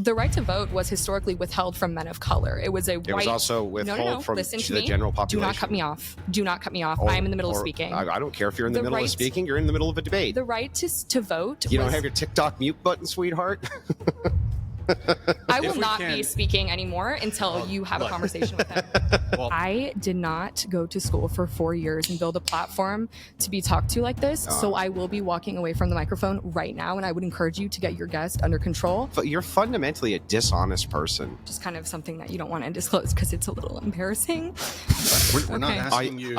The right to vote was historically withheld from men of color. It was It was also withheld from the general population. Do not cut me off. Do not cut me off. I am in the middle of speaking. I don't care if you're in the middle of speaking. You're in the middle of a debate. The right to vote. You don't have your TikTok mute button, sweetheart? I will not be speaking anymore until you have a conversation with him. Well, I did not go to school for 4 years and build a platform to be talked to like this. So I will be walking away from the microphone right now, and I would encourage you to get your guest under control. But you're fundamentally a dishonest person. Just kind of something that you don't want to disclose because it's a little embarrassing. We're not asking you.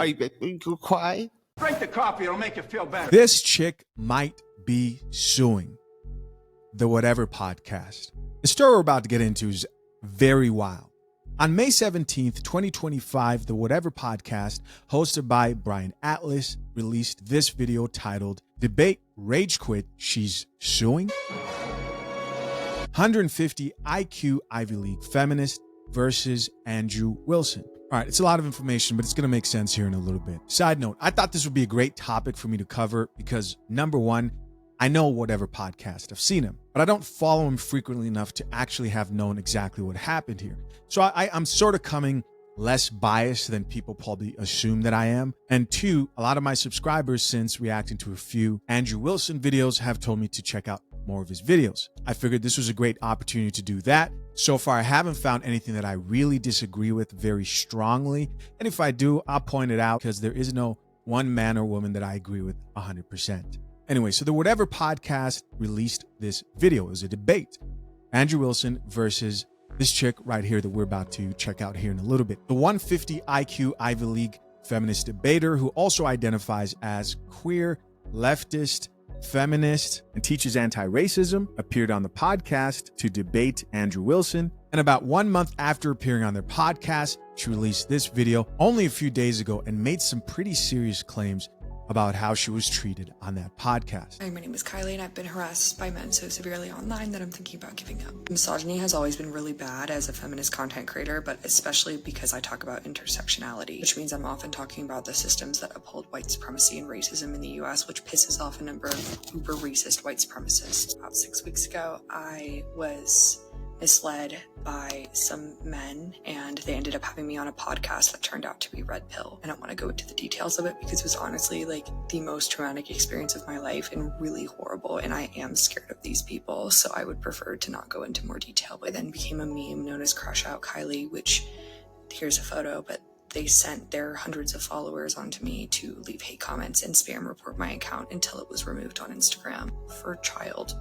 Quiet. Drink the coffee, it'll make you feel better. This chick might be suing the Whatever podcast. The story we're about to get into is very wild. On May 17th, 2025, the Whatever podcast, hosted by Brian Atlas, released this video titled, Debate Rage Quit, She's Suing? 150 IQ Ivy League feminist versus Andrew Wilson. All right, it's a lot of information, but it's going to make sense here in a little bit. Side note, I thought this would be a great topic for me to cover because, number one, I know Whatever podcast. I've seen him, but I don't follow him frequently enough to actually have known exactly what happened here. So I'm sort of coming less biased than people probably assume that I am. And two, a lot of my subscribers, since reacting to a few Andrew Wilson videos, have told me to check out more of his videos. I figured this was a great opportunity to do that. So far, I haven't found anything that I really disagree with very strongly. And if I do, I'll point it out because there is no one man or woman that I agree with 100%. Anyway, so the Whatever podcast released this video. It was a debate. Andrew Wilson versus this chick right here that we're about to check out here in a little bit. The 150 IQ Ivy League feminist debater who also identifies as queer, leftist, feminist, and teaches anti-racism appeared on the podcast to debate Andrew Wilson. And about 1 month after appearing on their podcast, she released this video only a few days ago and made some pretty serious claims about how she was treated on that podcast. Hi, my name is Kylie, and I've been harassed by men so severely online that I'm thinking about giving up. Misogyny has always been really bad as a feminist content creator, but especially because I talk about intersectionality, which means I'm often talking about the systems that uphold white supremacy and racism in the US, which pisses off a number of uber racist white supremacists. About 6 weeks ago, I was misled by some men, and they ended up having me on a podcast that turned out to be Red Pill. I don't want to go into the details of it because it was honestly like the most traumatic experience of my life and really horrible, and I am scared of these people, so I would prefer to not go into more detail. But then became a meme known as Out Kylie, which, here's a photo, but they sent their hundreds of followers onto me to leave hate comments and spam report my account until it was removed on Instagram. For child,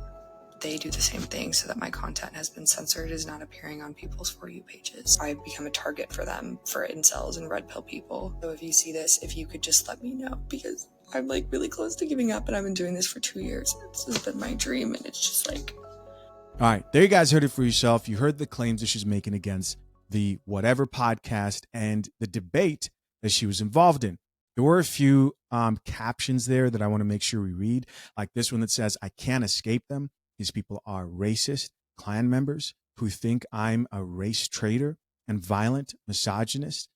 they do the same thing so that my content has been censored, is not appearing on people's For You pages. I've become a target for them, for incels and red pill people. So if you see this, if you could just let me know, because I'm like really close to giving up and I've been doing this for 2 years. This has been my dream, and it's just like... All right, there you guys heard it for yourself. You heard the claims that she's making against the Whatever podcast and the debate that she was involved in. There were a few captions there that I want to make sure we read, like this one that says, "I can't escape them. These people are racist Klan members who think I'm a race traitor and violent misogynist."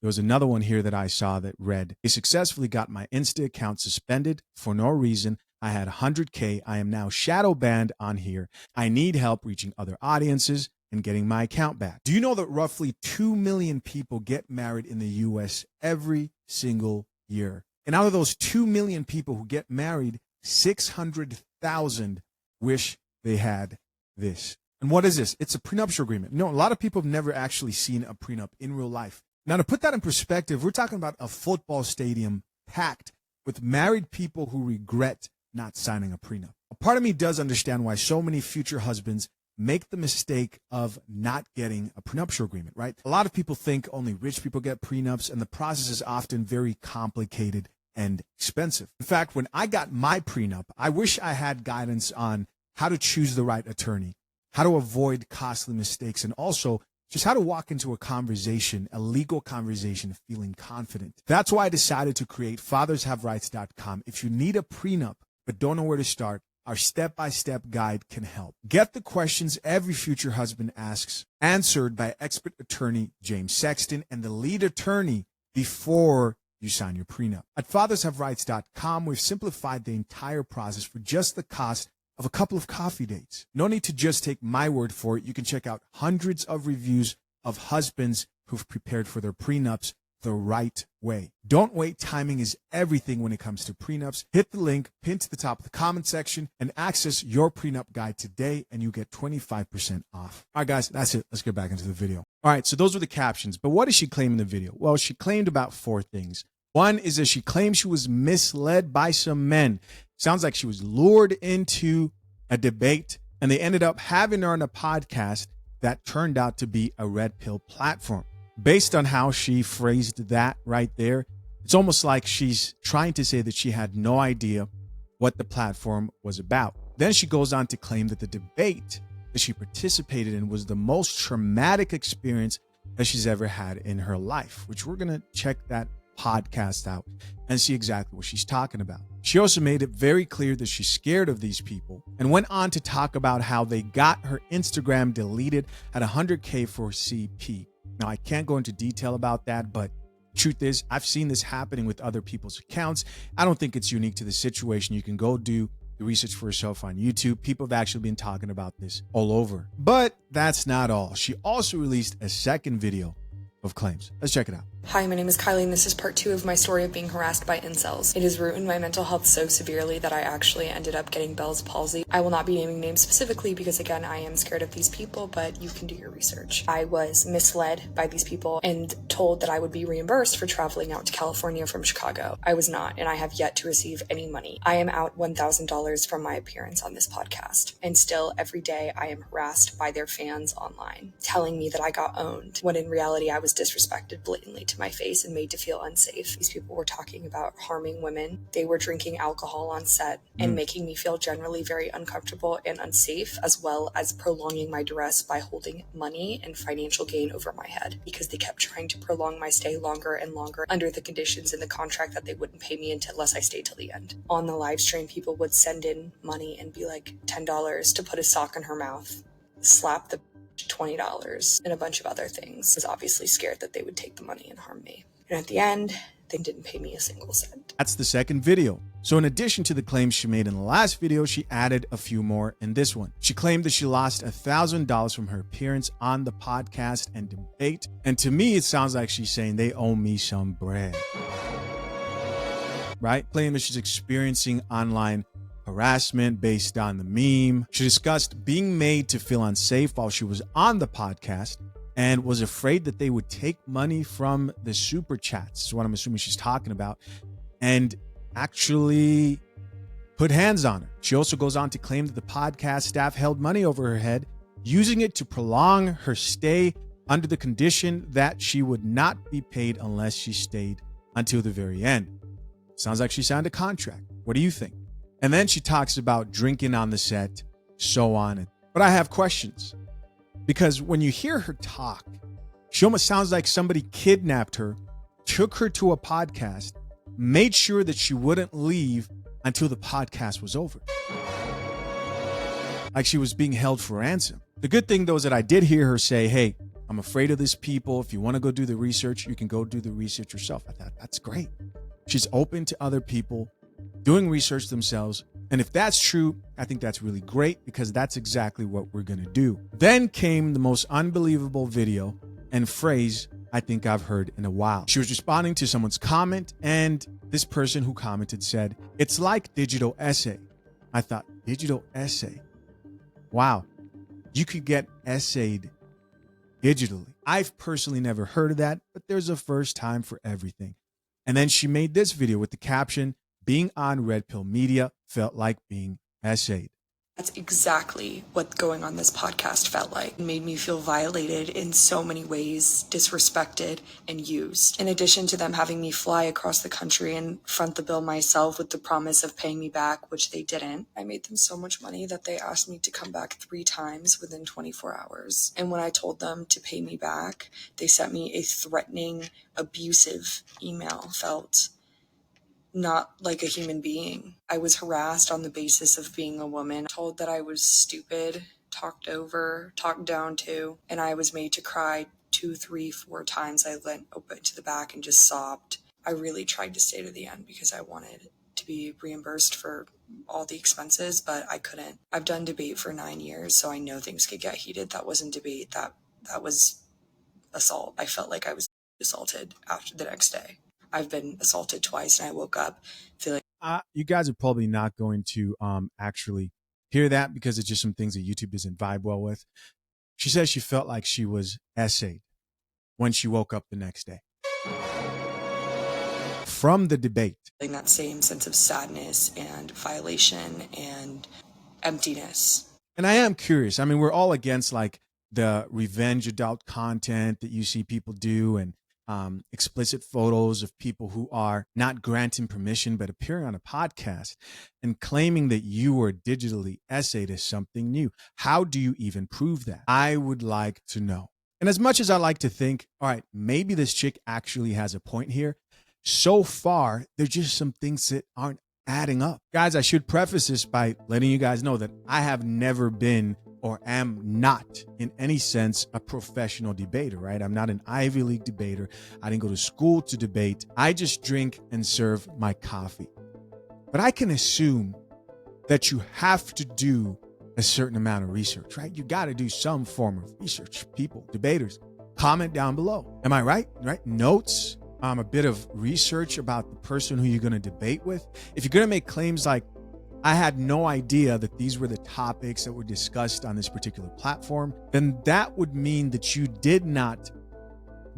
There was another one here that I saw that read, "They successfully got my Insta account suspended for no reason. I had 100K. I am now shadow banned on here. I need help reaching other audiences and getting my account back." Do you know that roughly 2 million people get married in the US every single year? And out of those 2 million people who get married, 600,000 wish they had this. And what is this? It's a prenuptial agreement. No, a lot of people have never actually seen a prenup in real life. Now, to put that in perspective, we're talking about a football stadium packed with married people who regret not signing a prenup. A part of me does understand why so many future husbands make the mistake of not getting a prenuptial agreement, right? A lot of people think only rich people get prenups, and the process is often very complicated and expensive. In fact, when I got my prenup, I wish I had guidance on how to choose the right attorney, how to avoid costly mistakes, and also just how to walk into a conversation, a legal conversation, feeling confident. That's why I decided to create fathershaverights.com. If you need a prenup but don't know where to start, our step-by-step guide can help. Get the questions every future husband asks answered by expert attorney James Sexton and the lead attorney before you sign your prenup. At fathershaverights.com, we've simplified the entire process for just the cost of a couple of coffee dates. No need to just take my word for it. You can check out hundreds of reviews of husbands who've prepared for their prenups the right way. Don't wait. Timing is everything when it comes to prenups. Hit the link pinned to the top of the comment section and access your prenup guide today, and you get 25% off. All right, guys, that's it. Let's get back into the video. All right, so those were the captions. But what did she claim in the video? Well, she claimed about 4 things. One is that she claimed she was misled by some men. Sounds like she was lured into a debate, and they ended up having her on a podcast that turned out to be a red pill platform. Based on how she phrased that right there, it's almost like she's trying to say that she had no idea what the platform was about. Then she goes on to claim that the debate that she participated in was the most traumatic experience that she's ever had in her life, which we're going to check that podcast out and see exactly what she's talking about. She also made it very clear that she's scared of these people and went on to talk about how they got her Instagram deleted at 100K for CP. Now, I can't go into detail about that, but truth is, I've seen this happening with other people's accounts. I don't think it's unique to the situation. You can go do the research for yourself on YouTube. People have actually been talking about this all over. But that's not all. She also released a second video of claims. Let's check it out. Hi, my name is Kylie, and this is part 2 of my story of being harassed by incels. It has ruined my mental health so severely that I actually ended up getting Bell's palsy. I will not be naming names specifically because, again, I am scared of these people, but you can do your research. I was misled by these people and told that I would be reimbursed for traveling out to California from Chicago. I was not, and I have yet to receive any money. I am out $1,000 from my appearance on this podcast, and still every day I am harassed by their fans online, telling me that I got owned, when in reality I was disrespected blatantly to my face and made to feel unsafe. These people were talking about harming women. They were drinking alcohol on set and making me feel generally very uncomfortable and unsafe, as well as prolonging my duress by holding money and financial gain over my head, because they kept trying to prolong my stay longer and longer under the conditions in the contract that they wouldn't pay me unless I stayed till the end. On the live stream, people would send in money and be like $10 to put a sock in her mouth, slap the $20, and a bunch of other things. I was obviously scared that they would take the money and harm me. And at the end, they didn't pay me a single cent. That's the second video. So in addition to the claims she made in the last video, she added a few more in this one. She claimed that she lost $1,000 from her appearance on the podcast and debate. And to me, it sounds like she's saying they owe me some bread. Right? Claiming that she's experiencing online harassment based on the meme. She discussed being made to feel unsafe while she was on the podcast and was afraid that they would take money from the super chats, is what I'm assuming she's talking about, and actually put hands on her. She also goes on to claim that the podcast staff held money over her head, using it to prolong her stay under the condition that she would not be paid unless she stayed until the very end. Sounds like she signed a contract. What do you think? And then she talks about drinking on the set, so on. But I have questions. Because when you hear her talk, she almost sounds like somebody kidnapped her, took her to a podcast, made sure that she wouldn't leave until the podcast was over. Like she was being held for ransom. The good thing, though, is that I did hear her say, hey, I'm afraid of these people. If you want to go do the research, you can go do the research yourself. I thought that's great. She's open to other people doing research themselves. And if that's true, I think that's really great, because that's exactly what we're going to do. Then came the most unbelievable video and phrase I think I've heard in a while. She was responding to someone's comment, and this person who commented said, it's like digital essay. I thought, digital essay? Wow, you could get essayed digitally. I've personally never heard of that, but there's a first time for everything. And then she made this video with the caption, being on Red Pill Media felt like being essayed. That's exactly what going on this podcast felt like. It made me feel violated in so many ways, disrespected and used. In addition to them having me fly across the country and front the bill myself with the promise of paying me back, which they didn't. I made them so much money that they asked me to come back 3 times within 24 hours. And when I told them to pay me back, they sent me a threatening, abusive email. Felt not like a human being. I was harassed on the basis of being a woman, told that I was stupid, talked over, talked down to, and I was made to cry 2, 3, 4 times. I went open to the back and just sobbed. I really tried to stay to the end because I wanted to be reimbursed for all the expenses, but I couldn't. I've done debate for 9 years, so I know things could get heated. That wasn't debate. That was assault. I felt like I was assaulted after the next day. I've been assaulted twice, and I woke up feeling. You guys are probably not going to actually hear that because it's just some things that YouTube doesn't vibe well with. She says she felt like she was essayed when she woke up the next day from the debate. That same sense of sadness and violation and emptiness. And I am curious. I mean, we're all against like the revenge adult content that you see people do and explicit photos of people who are not granting permission but appearing on a podcast and claiming that you were digitally essayed is something new. How do you even prove that? I would like to know. And as much as I like to think, all right, maybe this chick actually has a point here, so far, there's just some things that aren't adding up. Guys, I should preface this by letting you guys know that I have never been or am not in any sense a professional debater, right? I'm not an Ivy League debater. I didn't go to school to debate. I just drink and serve my coffee. But I can assume that you have to do a certain amount of research, right? You got to do some form of research. People, debaters, comment down below. Am I right? Right? Notes, a bit of research about the person who you're going to debate with. If you're going to make claims like, I had no idea that these were the topics that were discussed on this particular platform, then that would mean that you did not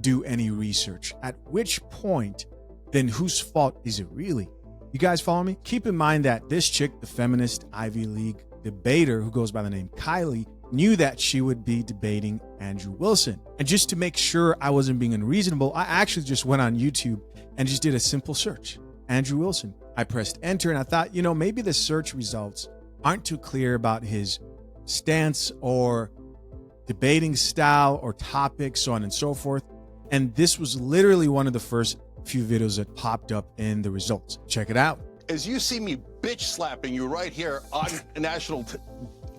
do any research. At which point, then whose fault is it really? You guys follow me? Keep in mind that this chick, the feminist Ivy League debater who goes by the name Kylie, knew that she would be debating Andrew Wilson. And just to make sure I wasn't being unreasonable, I actually just went on YouTube and just did a simple search. Andrew Wilson. I pressed enter and I thought, maybe the search results aren't too clear about his stance or debating style or topics, so on and so forth. And this was literally one of the first few videos that popped up in the results. Check it out. As you see me bitch slapping you right here on national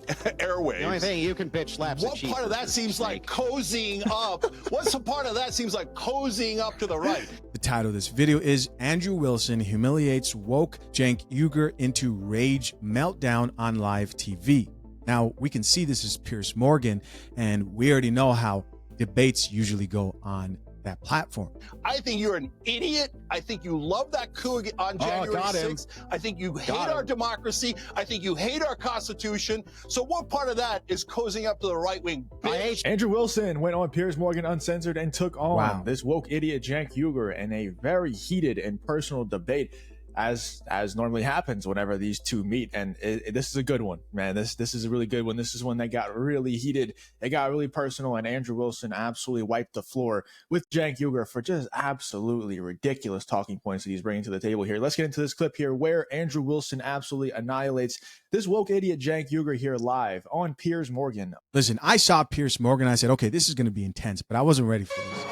airwaves. The only thing you can bitch slap. What part of that seems like cozying up? What's the part of that seems like cozying up to the right? The title of this video is Andrew Wilson humiliates woke Cenk Uygur into rage meltdown on live TV. Now, we can see this is Piers Morgan, and we already know how debates usually go on that platform. I think you're an idiot. I think you love that coup on January 6th. I think you hate our democracy. I think you hate our Constitution. So what part of that is cozying up to the right wing? Andrew Wilson went on Piers Morgan Uncensored and took on this woke idiot Cenk Uygur in a very heated and personal debate, as normally happens whenever these two meet. And this is a good one, man. This is a really good one. This is one that got really heated. It got really personal, and Andrew Wilson absolutely wiped the floor with Cenk Uygur for just absolutely ridiculous talking points that he's bringing to the table here. Let's get into this clip here where Andrew Wilson absolutely annihilates this woke idiot Cenk Uygur here live on Piers Morgan. Listen, I saw Piers Morgan. I said, okay, this is going to be intense, but I wasn't ready for this.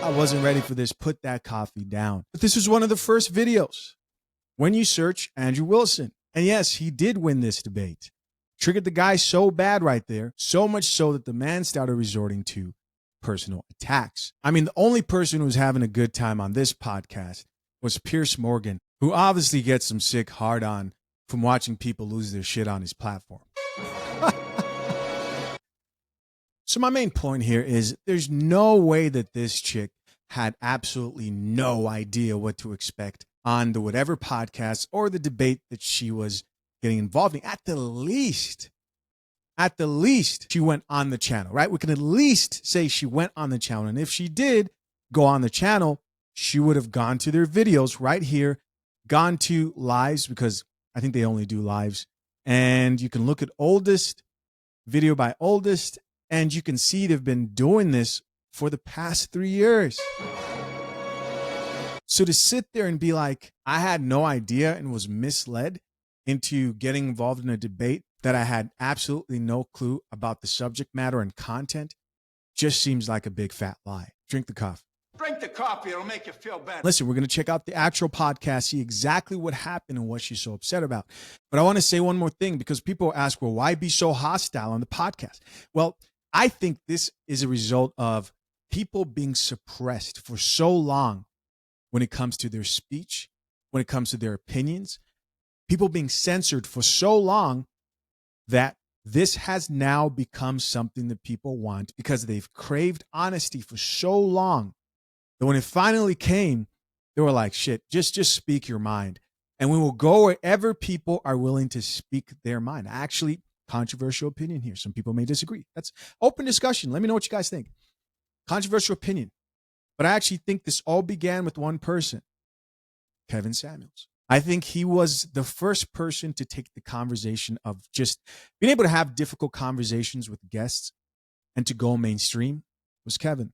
I wasn't ready for this. Put that coffee down. But this was one of the first videos when you search Andrew Wilson. And yes, he did win this debate. Triggered the guy so bad right there, so much so that the man started resorting to personal attacks. I mean, the only person who was having a good time on this podcast was Piers Morgan, who obviously gets some sick hard on from watching people lose their shit on his platform. So my main point here is there's no way that this chick had absolutely no idea what to expect on the whatever podcast or the debate that she was getting involved in. At the least, she went on the channel, right? We can at least say she went on the channel. And if she did go on the channel, she would have gone to their videos right here, gone to lives, because I think they only do lives. And you can look at oldest, video by oldest, and you can see they've been doing this for the past 3 years. So to sit there and be like, I had no idea and was misled into getting involved in a debate that I had absolutely no clue about the subject matter and content just seems like a big fat lie. Drink the coffee. Drink the coffee, it'll make you feel better. Listen, we're going to check out the actual podcast, see exactly what happened and what she's so upset about. But I want to say one more thing, because people ask, well, why be so hostile on the podcast? Well, I think this is a result of people being suppressed for so long when it comes to their speech, when it comes to their opinions. people being censored for so long that this has now become something that people want because they've craved honesty for so long that when it finally came, they were like, shit, just speak your mind. And we will go wherever people are willing to speak their mind. Actually, controversial opinion here. Some people may disagree. That's open discussion. Let me know what you guys think. Controversial opinion. But I actually think this all began with one person, Kevin Samuels. I think he was the first person to take the conversation of just being able to have difficult conversations with guests and to go mainstream was Kevin.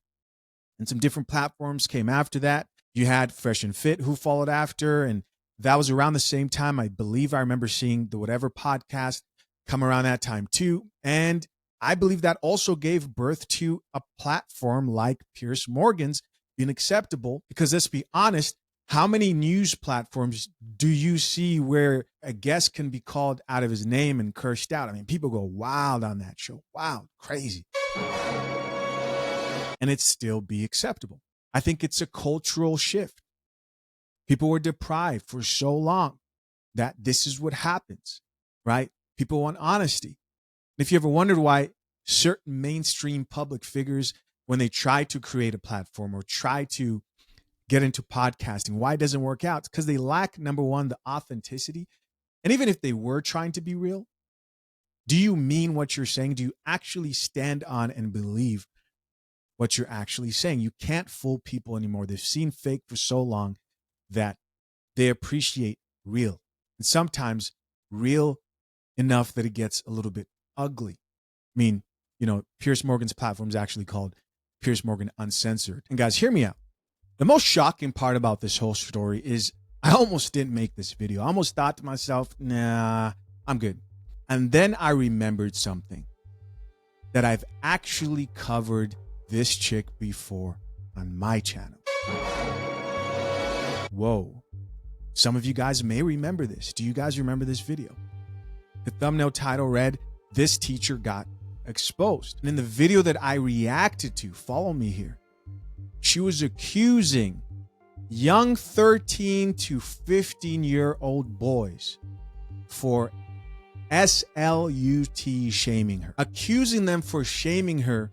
And some different platforms came after that. You had Fresh and Fit who followed after, and that was around the same time. I believe I remember seeing the Whatever podcast come around that time too. And I believe that also gave birth to a platform like Piers Morgan's being acceptable, because let's be honest, how many news platforms do you see where a guest can be called out of his name and cursed out? I mean, people go wild on that show. Wow, crazy. And it still be acceptable. I think it's a cultural shift. People were deprived for so long that this is what happens, right? People want honesty. If you ever wondered why certain mainstream public figures, when they try to create a platform or try to get into podcasting, why it doesn't work out? It's because they lack, number one, the authenticity. And even if they were trying to be real, do you mean what you're saying? Do you actually stand on and believe what you're actually saying? You can't fool people anymore. They've seen fake for so long that they appreciate real. And sometimes real enough that it gets a little bit ugly. I mean, you know, Piers Morgan's platform is actually called Piers Morgan Uncensored. And guys, hear me out. The most shocking part about this whole story is I almost didn't make this video. I almost thought to myself, nah, I'm good. And then I remembered something, that I've actually covered this chick before on my channel. Whoa. Some of you guys may remember this. Do you guys remember this video? The thumbnail title read, "This teacher got exposed." And in the video that I reacted to, follow me here, she was accusing young 13 to 15-year-old boys for SLUT shaming her, accusing them for shaming her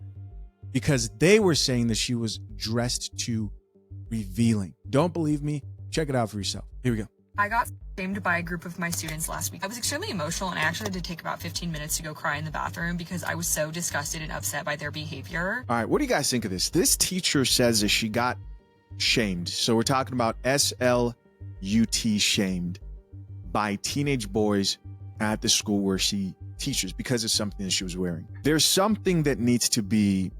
because they were saying that she was dressed too revealing. Don't believe me? Check it out for yourself. Here we go. I got shamed by a group of my students last week. I was extremely emotional, and I actually had to take about 15 minutes to go cry in the bathroom because I was so disgusted and upset by their behavior. All right, what do you guys think of this? This teacher says that she got shamed. So we're talking about SLUT shamed by teenage boys at the school where she teaches because of something that she was wearing. There's something that needs to be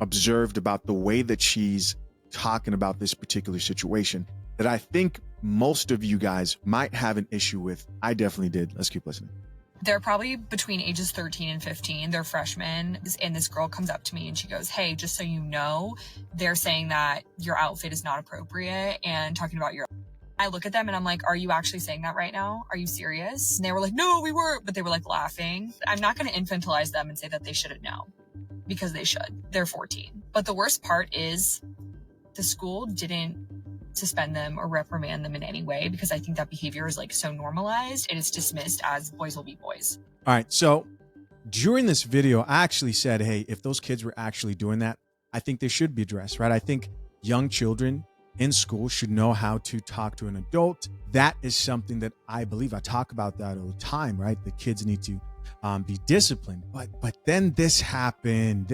observed about the way that she's talking about this particular situation that I think most of you guys might have an issue with. I definitely did. Let's keep listening. They're probably between ages 13 and 15. They're freshmen. And this girl comes up to me and she goes, "Hey, just so you know, they're saying that your outfit is not appropriate and talking about your..." I look at them and I'm like, "Are you actually saying that right now? Are you serious?" And they were like, "No, we weren't." But they were like laughing. I'm not going to infantilize them and say that they shouldn't know, because they should. They're 14. But the worst part is the school didn't suspend them or reprimand them in any way, because I think that behavior is like so normalized and it's dismissed as boys will be boys. All right. So during this video, I actually said, hey, if those kids were actually doing that, I think they should be addressed, right? I think young children in school should know how to talk to an adult. That is something that I believe. I talk about that all the time, right? The kids need to be disciplined. But then this happened.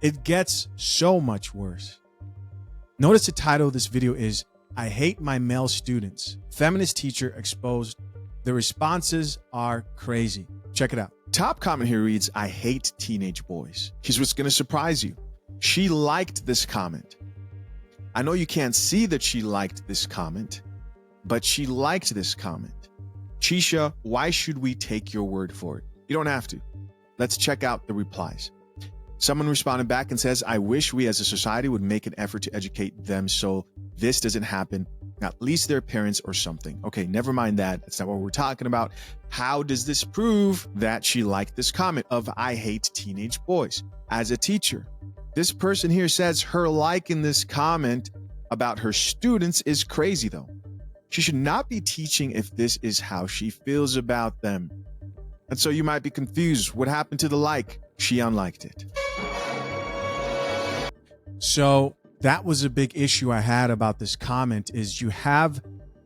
It gets so much worse. Notice the title of this video is, "I hate my male students. Feminist teacher exposed. The responses are crazy." Check it out. Top comment here reads, "I hate teenage boys." Here's what's going to surprise you. She liked this comment. I know you can't see that she liked this comment, but she liked this comment. Chisha, why should we take your word for it? You don't have to. Let's check out the replies. Someone responded back and says, "I wish we as a society would make an effort to educate them so this doesn't happen, at least their parents or something." Okay, never mind that. That's not what we're talking about. How does this prove that she liked this comment of "I hate teenage boys"? As a teacher, this person here says her liking this comment about her students is crazy though. She should not be teaching if this is how she feels about them. And so you might be confused. What happened to the like? She unliked it. So that was a big issue I had about this comment, is you have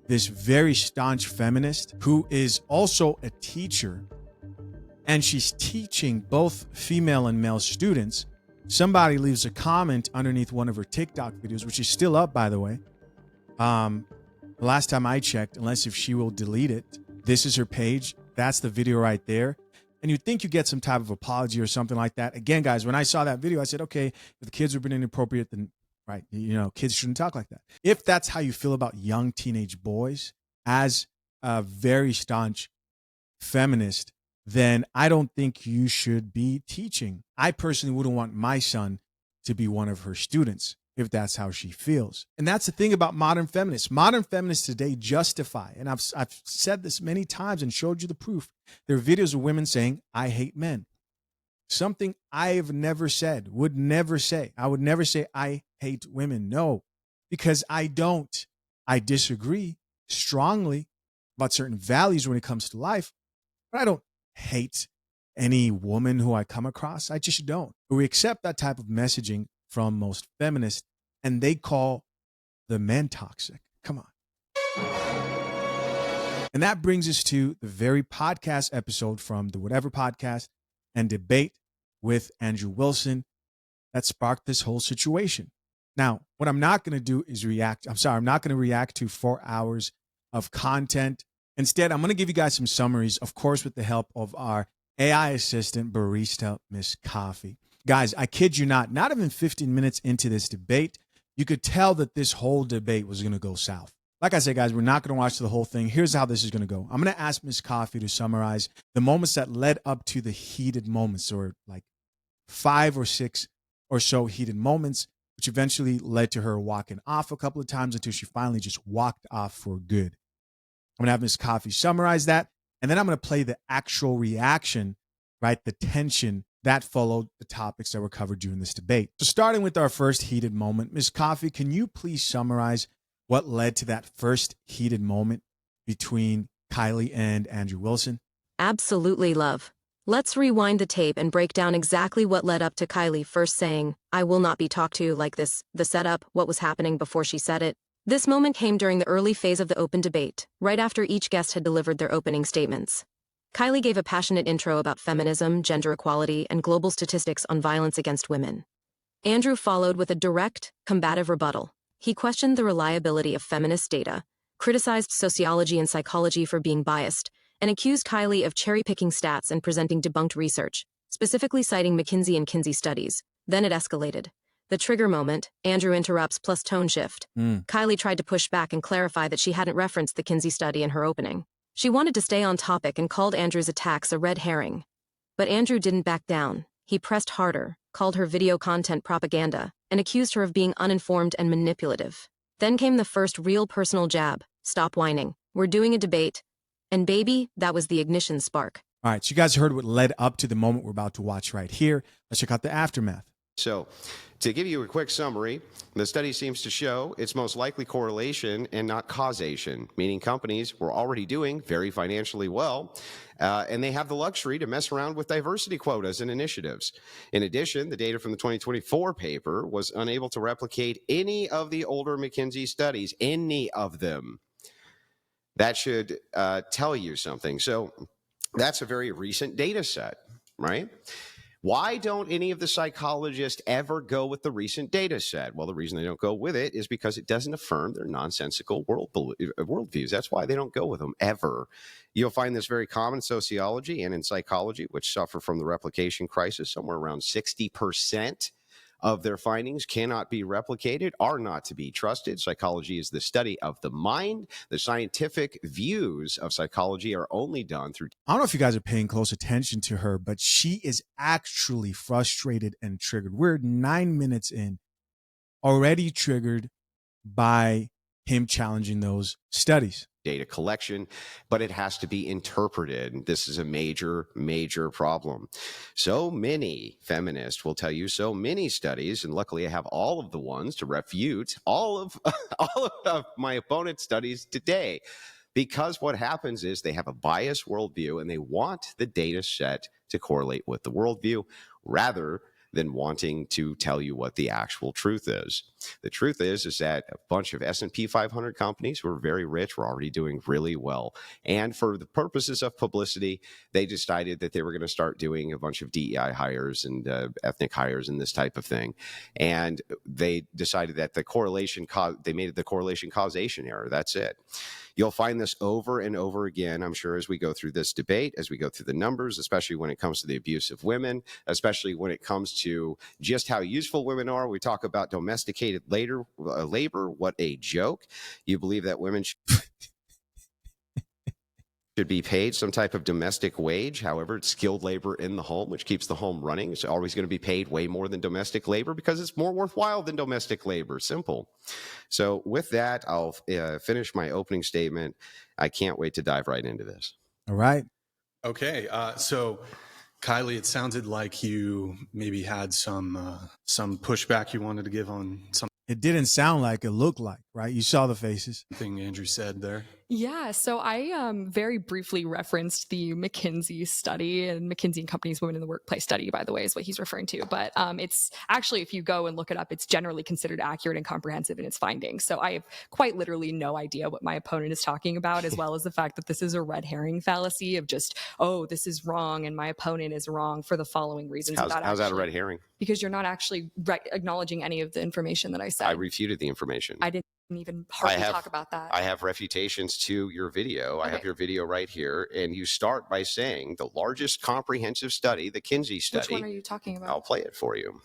this very staunch feminist who is also a teacher, and she's teaching both female and male students. Somebody leaves a comment underneath one of her TikTok videos, which is still up, by the way. Last time I checked, unless if she will delete it, this is her page. That's the video right there. And you'd think you get some type of apology or something like that. Again, guys, when I saw that video, I said, okay, if the kids were being inappropriate, then right, kids shouldn't talk like that. If that's how you feel about young teenage boys as a very staunch feminist, then I don't think you should be teaching. I personally wouldn't want my son to be one of her students if that's how she feels. And that's the thing about modern feminists. Modern feminists today justify, and I've said this many times and showed you the proof. There are videos of women saying, I hate men. Something I've never said, would never say. I would never say I hate women. No, because I don't. I disagree strongly about certain values when it comes to life, but I don't hate any woman who I come across. I just don't. But we accept that type of messaging from most feminists, and they call the men toxic. Come on. And that brings us to the very podcast episode from the Whatever Podcast and debate with Andrew Wilson that sparked this whole situation. Now, what I'm not going to do is react. I'm not going to react to 4 hours of content. Instead, I'm going to give you guys some summaries, of course, with the help of our AI assistant, barista, Miss Coffee. Guys, I kid you not even 15 minutes into this debate, you could tell that this whole debate was going to go south. Like I said, guys, we're not going to watch the whole thing. Here's how this is going to go. I'm going to ask Miss Coffee to summarize the moments that led up to the heated moments, or like 5 or 6 or so heated moments, which eventually led to her walking off a couple of times until she finally just walked off for good. I'm going to have Miss Coffee summarize that, and then I'm going to play the actual reaction, right? The tension that followed the topics that were covered during this debate. So starting with our first heated moment, Miss Coffee, can you please summarize what led to that first heated moment between Kylie and Andrew Wilson? Absolutely, love. Let's rewind the tape and break down exactly what led up to Kylie first saying, I will not be talked to like this, the setup, what was happening before she said it. This moment came during the early phase of the open debate, right after each guest had delivered their opening statements. Kylie gave a passionate intro about feminism, gender equality, and global statistics on violence against women. Andrew followed with a direct, combative rebuttal. He questioned the reliability of feminist data, criticized sociology and psychology for being biased, and accused Kylie of cherry-picking stats and presenting debunked research, specifically citing McKinsey and Kinsey studies. Then it escalated. The trigger moment, Andrew interrupts plus tone shift. Kylie tried to push back and clarify that she hadn't referenced the Kinsey study in her opening. She wanted to stay on topic and called Andrew's attacks a red herring. But Andrew didn't back down. He pressed harder, called her video content propaganda, and accused her of being uninformed and manipulative. Then came the first real personal jab. Stop whining. We're doing a debate. And baby, that was the ignition spark. All right, so you guys heard what led up to the moment we're about to watch right here. Let's check out the aftermath. So, to give you a quick summary, the study seems to show its most likely correlation and not causation, meaning companies were already doing very financially well, and they have the luxury to mess around with diversity quotas and initiatives. In addition, the data from the 2024 paper was unable to replicate any of the older McKinsey studies, any of them. That should tell you something. So that's a very recent data set, right? Why don't any of the psychologists ever go with the recent data set? Well, the reason they don't go with it is because it doesn't affirm their nonsensical worldviews. That's why they don't go with them ever. You'll find this very common in sociology and in psychology, which suffer from the replication crisis. Somewhere around 60% of their findings cannot be replicated, are not to be trusted. Psychology is the study of the mind. The scientific views of psychology are only done through... I don't know if you guys are paying close attention to her, but she is actually frustrated and triggered. We're 9 minutes in, already triggered by him challenging those studies. Data collection, but it has to be interpreted. This is a major, major problem. So many feminists will tell you so many studies, and luckily I have all of the ones to refute all of my opponent's studies today. Because what happens is they have a biased worldview and they want the data set to correlate with the worldview rather than wanting to tell you what the actual truth is. The truth is that a bunch of S&P 500 companies who are very rich were already doing really well. And for the purposes of publicity, they decided that they were going to start doing a bunch of DEI hires and ethnic hires and this type of thing. And they decided that the correlation, they made the correlation causation error. That's it. You'll find this over and over again, I'm sure, as we go through this debate, as we go through the numbers, especially when it comes to the abuse of women, especially when it comes to just how useful women are. We talk about domesticated labor. What a joke. You believe that women should be paid some type of domestic wage. However, it's skilled labor in the home, which keeps the home running. It's always going to be paid way more than domestic labor because it's more worthwhile than domestic labor. Simple. So with that, I'll finish my opening statement. I can't wait to dive right into this. All right. Okay. So Kylie, it sounded like you maybe had some pushback you wanted to give on something. It didn't sound like it looked like, right? You saw the faces. Thing Andrew said there. Yeah, so I very briefly referenced the McKinsey study, and McKinsey and Company's Women in the Workplace study, by the way, is what he's referring to. But it's actually, if you go and look it up, it's generally considered accurate and comprehensive in its findings. So I have quite literally no idea what my opponent is talking about, as well as the fact that this is a red herring fallacy of just, oh, this is wrong and my opponent is wrong for the following reasons. How's that a red herring? Because you're not actually acknowledging any of the information that I said. I refuted the information. I didn't even hardly talk about that. I have refutations to your video. Okay. I have your video right here. And you start by saying the largest comprehensive study, the Kinsey study. Which one are you talking about? I'll play it for you.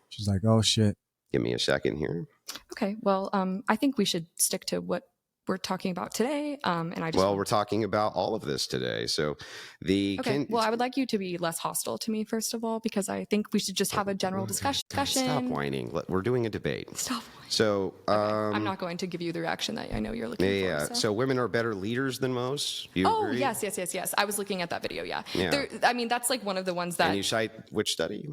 She's like, oh, shit. Give me a second here. Okay. Well, I think we should stick to what we're talking about today. We're talking about all of this today. So I would like you to be less hostile to me, first of all, because I think we should just have a general discussion. Stop whining. We're doing a debate. Stop whining. So I'm not going to give you the reaction that I know you're looking for. Yeah. So women are better leaders than most. You agree? Yes. I was looking at that video. Yeah. That's like one of the ones that. And you cite which study?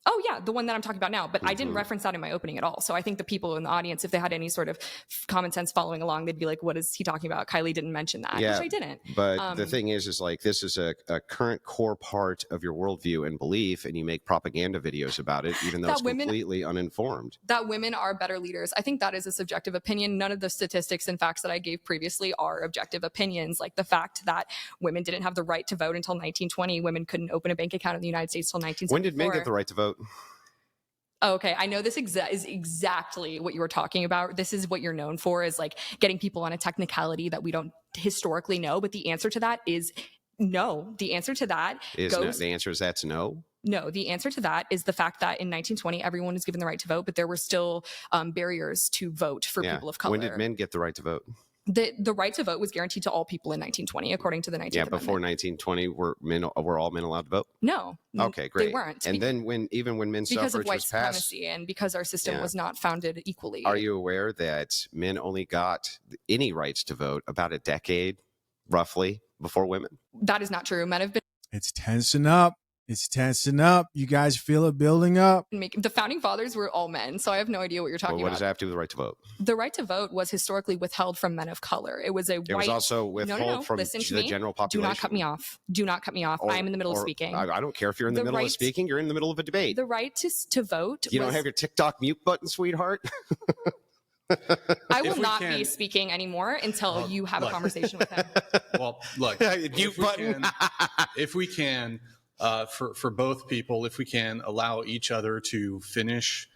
Oh, yeah, the one that I'm talking about now. But I didn't reference that in my opening at all. So I think the people in the audience, if they had any sort of common sense following along, they'd be like, what is he talking about? Kylie didn't mention that, which I didn't. But the thing is like, this is a current core part of your worldview and belief, and you make propaganda videos about it, even though it's completely uninformed. That women are better leaders. I think that is a subjective opinion. None of the statistics and facts that I gave previously are objective opinions. Like the fact that women didn't have the right to vote until 1920. Women couldn't open a bank account in the United States until 1974. When did men get the right to vote? Oh, okay, I know this is exactly what you were talking about. This is what you're known for, is like getting people on a technicality that we don't historically know. But the answer to that is no. The answer to that that's no. No, the answer to that is the fact that in 1920, everyone was given the right to vote, but there were still barriers to vote for people of color. When did men get the right to vote? The right to vote was guaranteed to all people in 1920, according to the 19th Amendment. Before 1920, were all men allowed to vote? No. Okay, great. They weren't. And then when men's because suffrage of white was passed, supremacy and because our system was not founded equally. Are you aware that men only got any rights to vote about a decade, roughly, before women? That is not true. Men have been. It's tensing up. It's tensing up. You guys feel it building up? The founding fathers were all men, so I have no idea what you're talking about. What does that have to do with the right to vote? The right to vote was historically withheld from men of color. It was also withheld from the general population. Do not cut me off. Do not cut me off. I am in the middle of speaking. I don't care if you're in the middle of speaking. You're in the middle of a debate. The right to vote. You don't have your TikTok mute button, sweetheart? I will not be speaking anymore until you have a conversation with him. Well, look, mute button. If we can, for both people, if we can allow each other to finish,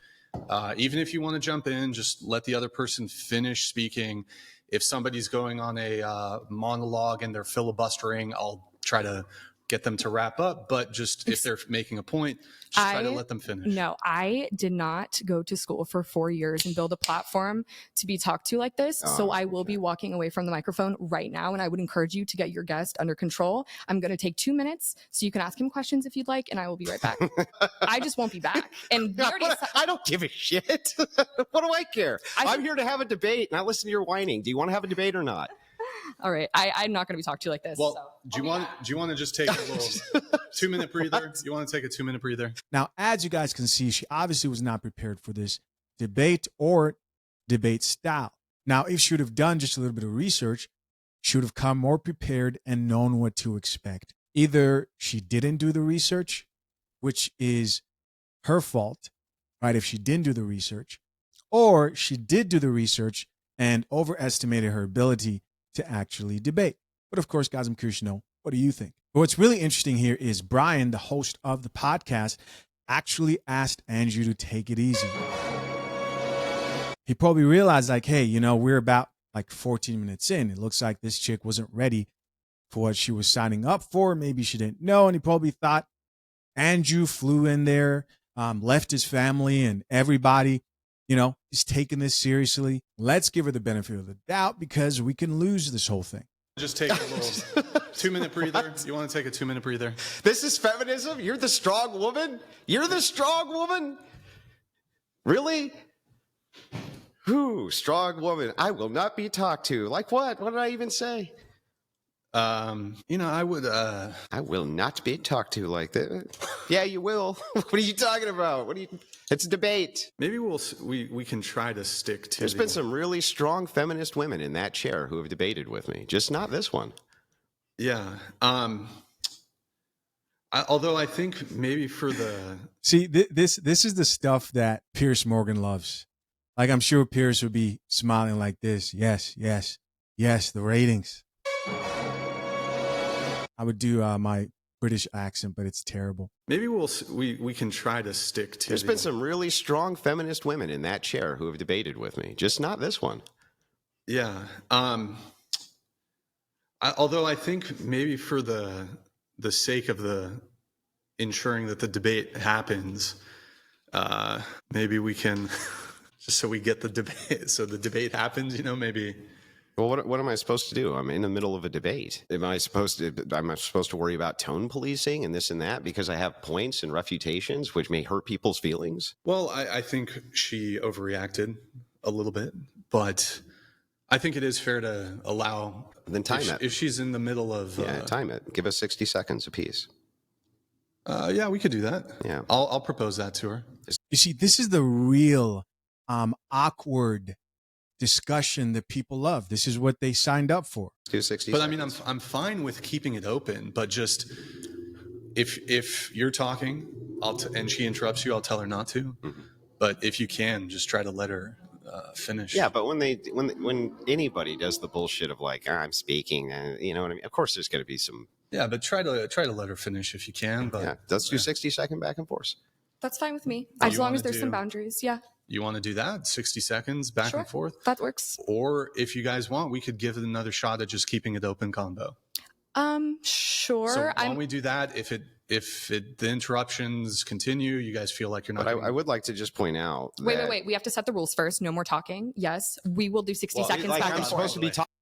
even if you want to jump in, just let the other person finish speaking. If somebody's going on a monologue and they're filibustering, I'll try to get them to wrap up, but just if they're making a point, just try to let them finish. No, I did not go to school for 4 years and build a platform to be talked to like this. So I will be walking away from the microphone right now, and I would encourage you to get your guest under control. I'm going to take 2 minutes so you can ask him questions if you'd like, and I will be right back. I just won't be back. And I don't give a shit. What do I care? I'm here to have a debate, not listen to your whining. Do you want to have a debate or not? All right. I'm not going to be talked to like this. Well, so do you want to just take a little 2-minute breather? You want to take a 2-minute breather? Now, as you guys can see, she obviously was not prepared for this debate or debate style. Now, if she would have done just a little bit of research, she would have come more prepared and known what to expect. Either she didn't do the research, which is her fault, right, if she didn't do the research, or she did do the research and overestimated her ability to actually debate. But of course, guys, I'm curious to know, what do you think? But what's really interesting here is Brian, the host of the podcast, actually asked Andrew to take it easy. He probably realized, like, hey, you know, we're about like 14 minutes in. It looks like this chick wasn't ready for what she was signing up for. Maybe she didn't know. And he probably thought Andrew flew in there, left his family and everybody, you know, is taking this seriously. Let's give her the benefit of the doubt because we can lose this whole thing. Just take a little 2-minute breather. You want to take a 2-minute breather? This is feminism? You're the strong woman? You're the strong woman? Really? Who? Strong woman. I will not be talked to. Like what? What did I even say? You know, I will not be talked to like that. Yeah, you will. What are you talking about? It's a debate. Maybe we can try to stick to. There's been some really strong feminist women in that chair who have debated with me, just not this one. Yeah. Although I think maybe for the this is the stuff that Piers Morgan loves. Like, I'm sure Piers would be smiling like this. Yes, yes, yes. The ratings. I would do my British accent, but it's terrible. Maybe we can try to stick to. There's been some really strong feminist women in that chair who have debated with me, just not this one. Yeah. Although I think maybe for the sake of the ensuring that the debate happens, maybe we can just so we get the debate. So the debate happens, you know, maybe. Well, what am I supposed to do? I'm in the middle of a debate. Am I supposed to worry about tone policing and this and that because I have points and refutations which may hurt people's feelings? Well, I think she overreacted a little bit, but I think it is fair to allow. Then time it. If she's in the middle of. Yeah, time it. Give us 60 seconds apiece. Yeah, we could do that. Yeah. I'll propose that to her. You see, this is the real awkward discussion that people love. This is what they signed up for. Do 60 but seconds. I mean, I'm fine with keeping it open, but just if you're talking, and she interrupts you, I'll tell her not to. Mm-hmm. But if you can, just try to let her finish. Yeah, but when anybody does the bullshit of like, I'm speaking, you know what I mean? Of course, there's going to be some. Yeah, but try to let her finish if you can. But yeah, let's do 60-second back and forth. That's fine with me, as long as there's some boundaries. Yeah. You want to do that? 60 seconds back and forth? That works. Or if you guys want, we could give it another shot at just keeping it open combo. Sure. So why don't we do that? If the interruptions continue, you guys feel like you're not. But I would like to just point out. Wait. We have to set the rules first. No more talking. Yes, we will do 60 seconds back and forth. I'm supposed to be talking.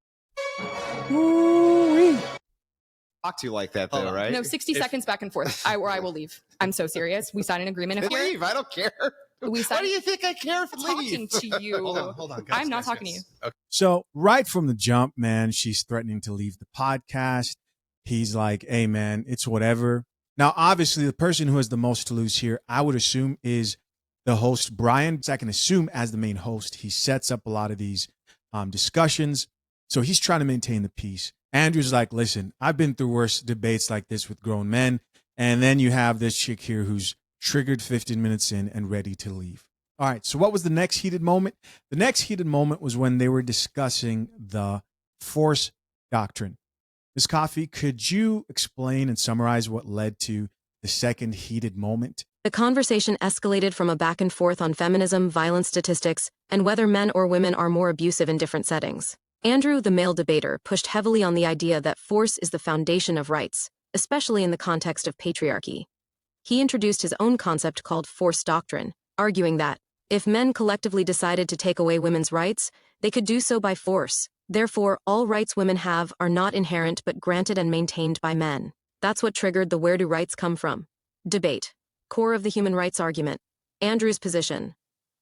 Talk to you like that, though, right? No, 60 seconds back and forth. I will leave. I'm so serious. We sign an agreement. If leave, I don't care. Why do you think I care if talking to you? Hold on, guys. I'm not talking to you. Okay. So right from the jump, man, she's threatening to leave the podcast. He's like, hey, man, it's whatever. Now, obviously, the person who has the most to lose here, I would assume, is the host, Brian. So I can assume as the main host, he sets up a lot of these discussions. So he's trying to maintain the peace. Andrew's like, listen, I've been through worse debates like this with grown men. And then you have this chick here who's triggered 15 minutes in and ready to leave. All right, so what was the next heated moment? The next heated moment was when they were discussing the force doctrine. Ms. Coffey, could you explain and summarize what led to the second heated moment? The conversation escalated from a back and forth on feminism, violence statistics, and whether men or women are more abusive in different settings. Andrew, the male debater, pushed heavily on the idea that force is the foundation of rights, especially in the context of patriarchy. He introduced his own concept called force doctrine, arguing that, if men collectively decided to take away women's rights, they could do so by force. Therefore, all rights women have are not inherent but granted and maintained by men. That's what triggered the where do rights come from debate. Core of the human rights argument. Andrew's position.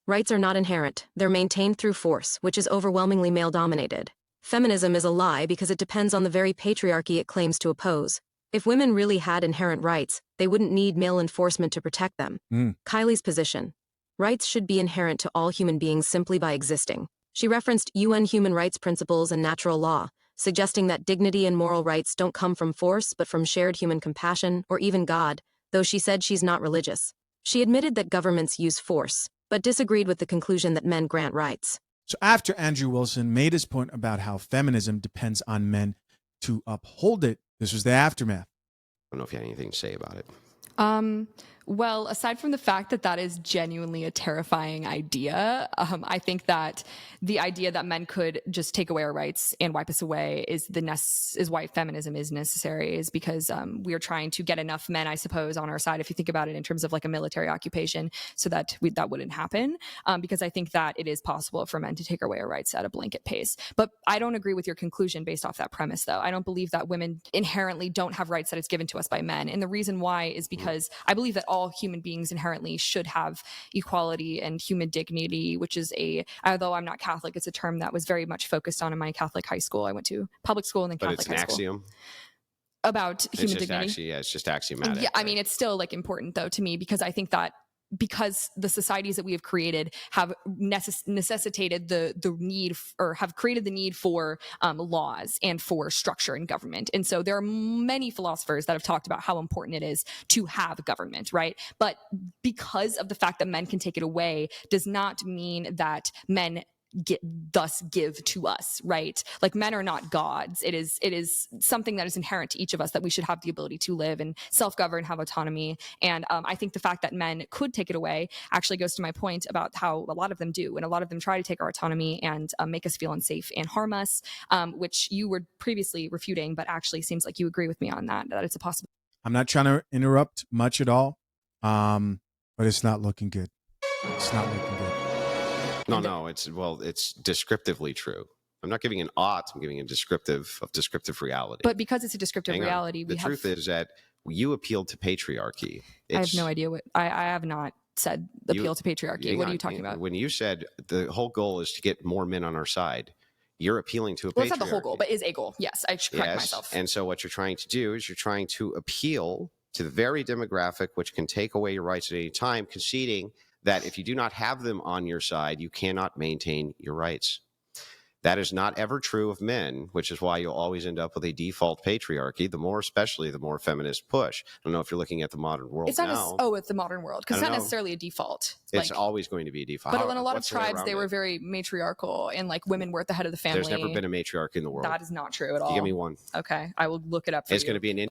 Rights are not inherent, they're maintained through force, which is overwhelmingly male-dominated. Feminism is a lie because it depends on the very patriarchy it claims to oppose. If women really had inherent rights, they wouldn't need male enforcement to protect them. Kylie's position. Rights should be inherent to all human beings simply by existing. She referenced UN human rights principles and natural law, suggesting that dignity and moral rights don't come from force but from shared human compassion or even God, though she said she's not religious. She admitted that governments use force, but disagreed with the conclusion that men grant rights. So after Andrew Wilson made his point about how feminism depends on men to uphold it, this was the aftermath. I don't know if you had anything to say about it. Well, aside from the fact that that is genuinely a terrifying idea, I think that the idea that men could just take away our rights and wipe us away is why feminism is necessary, is because we are trying to get enough men, I suppose, on our side, if you think about it in terms of like a military occupation, so that that wouldn't happen, because I think that it is possible for men to take away our rights at a blanket pace. But I don't agree with your conclusion based off that premise, though. I don't believe that women inherently don't have rights that it's given to us by men. And the reason why is because I believe that all human beings inherently should have equality and human dignity, which is although I'm not Catholic, it's a term that was very much focused on in my Catholic high school. I went to public school and then Catholic high school. But it's an axiom? About human dignity? It's just axiomatic. Yeah, I mean, it's still like important though to me, because I think that because the societies that we have created have necessitated the need, or have created the need for laws and for structure in government. And so there are many philosophers that have talked about how important it is to have government, right? But because of the fact that men can take it away does not mean that men thus give to us, right? Like, men are not gods. It is something that is inherent to each of us, that we should have the ability to live and self-govern, have autonomy. And I think the fact that men could take it away actually goes to my point about how a lot of them do, and a lot of them try to take our autonomy and make us feel unsafe and harm us, which you were previously refuting, but actually seems like you agree with me on that it's a possibility. I'm not trying to interrupt much at all, but it's not looking good. It's not looking good. No, it's descriptively true. I'm not giving an ought, I'm giving a descriptive reality. But because it's a descriptive reality, the truth is that you appealed to patriarchy. I have no idea what I have not said appeal to patriarchy. What are you talking about? When you said the whole goal is to get more men on our side, you're appealing to a patriarchy. Well, it's not the whole goal, but is a goal. Yes, I should correct myself. And so what you're trying to do is you're trying to appeal to the very demographic which can take away your rights at any time, conceding that if you do not have them on your side, you cannot maintain your rights. That is not ever true of men, which is why you'll always end up with a default patriarchy, especially the more feminist push. I don't know if you're looking at the modern world it's not now. It's the modern world, because it's not necessarily a default. It's always going to be a default. But in a lot of tribes, they were very matriarchal, and like women were at the head of the family. There's never been a matriarch in the world. That is not true at all. Give me one. Okay, I will look it up for you. It's going to be an...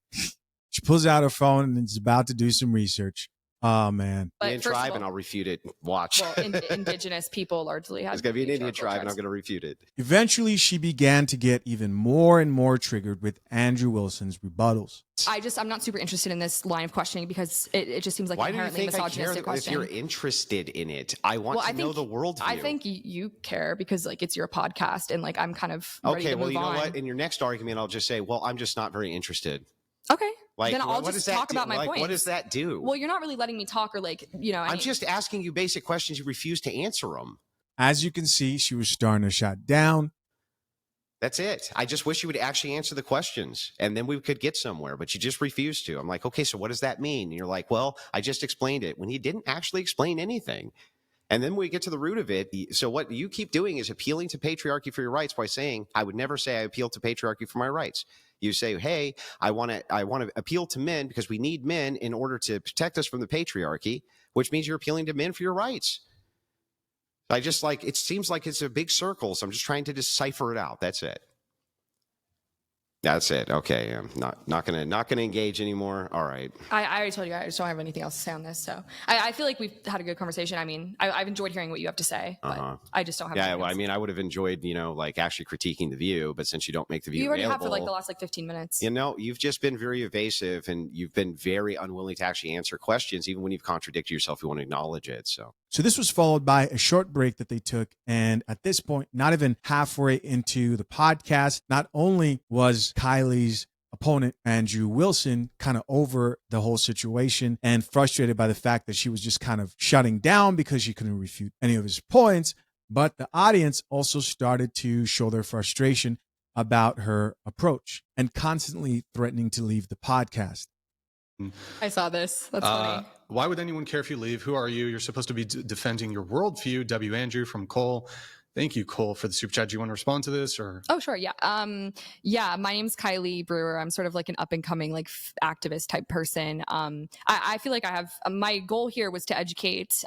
She pulls out her phone and is about to do some research. Oh, man. Indian tribe, and I'll refute it. Watch. Well, indigenous people largely have. It's going to be an Indian tribe, and I'm going to refute it. Eventually, she began to get even more and more triggered with Andrew Wilson's rebuttals. I'm not super interested in this line of questioning, because it just seems like an inherently misogynistic question. If you're interested in it, I want to know the worldview. I think you care because like it's your podcast, and like I'm kind of ready to move on. You know what? In your next argument, I'll just say, well, I'm just not very interested. Okay. Like, then I'll just talk about my point. What does that do? Well, you're not really letting me talk, or like, I'm just asking you basic questions. You refuse to answer them. As you can see, she was starting to shut down. That's it. I just wish you would actually answer the questions, and then we could get somewhere, but you just refuse to. I'm like, okay, so what does that mean? And you're like, well, I just explained it, when you didn't actually explain anything. And then we get to the root of it. So what you keep doing is appealing to patriarchy for your rights by saying, I would never say I appeal to patriarchy for my rights. You say, hey, I want to appeal to men because we need men in order to protect us from the patriarchy, which means you're appealing to men for your rights. It seems like it's a big circle, so I'm just trying to decipher it out. That's it. That's it. Okay, I'm not gonna engage anymore. All right. I already told you I just don't have anything else to say on this. So I feel like we've had a good conversation. I mean, I've enjoyed hearing what you have to say, but I just don't have. Yeah, well, I mean, I would have enjoyed, like actually critiquing the View, but since you don't make the View, you already available, have for like the last 15 minutes. You've just been very evasive, and you've been very unwilling to actually answer questions, even when you've contradicted yourself. You want to acknowledge it. So this was followed by a short break that they took. And at this point, not even halfway into the podcast, not only was Kylie's opponent, Andrew Wilson, kind of over the whole situation and frustrated by the fact that she was just kind of shutting down because she couldn't refute any of his points, but the audience also started to show their frustration about her approach and constantly threatening to leave the podcast. I saw this. That's funny. Why would anyone care if you leave? Who are you? You're supposed to be defending your worldview. W. Andrew from Cole. Thank you, Cole, for the super chat. Do you want to respond to this, or? Oh, sure. Yeah. My name's Kylie Brewer. I'm sort of like an up and coming like activist type person. I feel like I have my goal here was to educate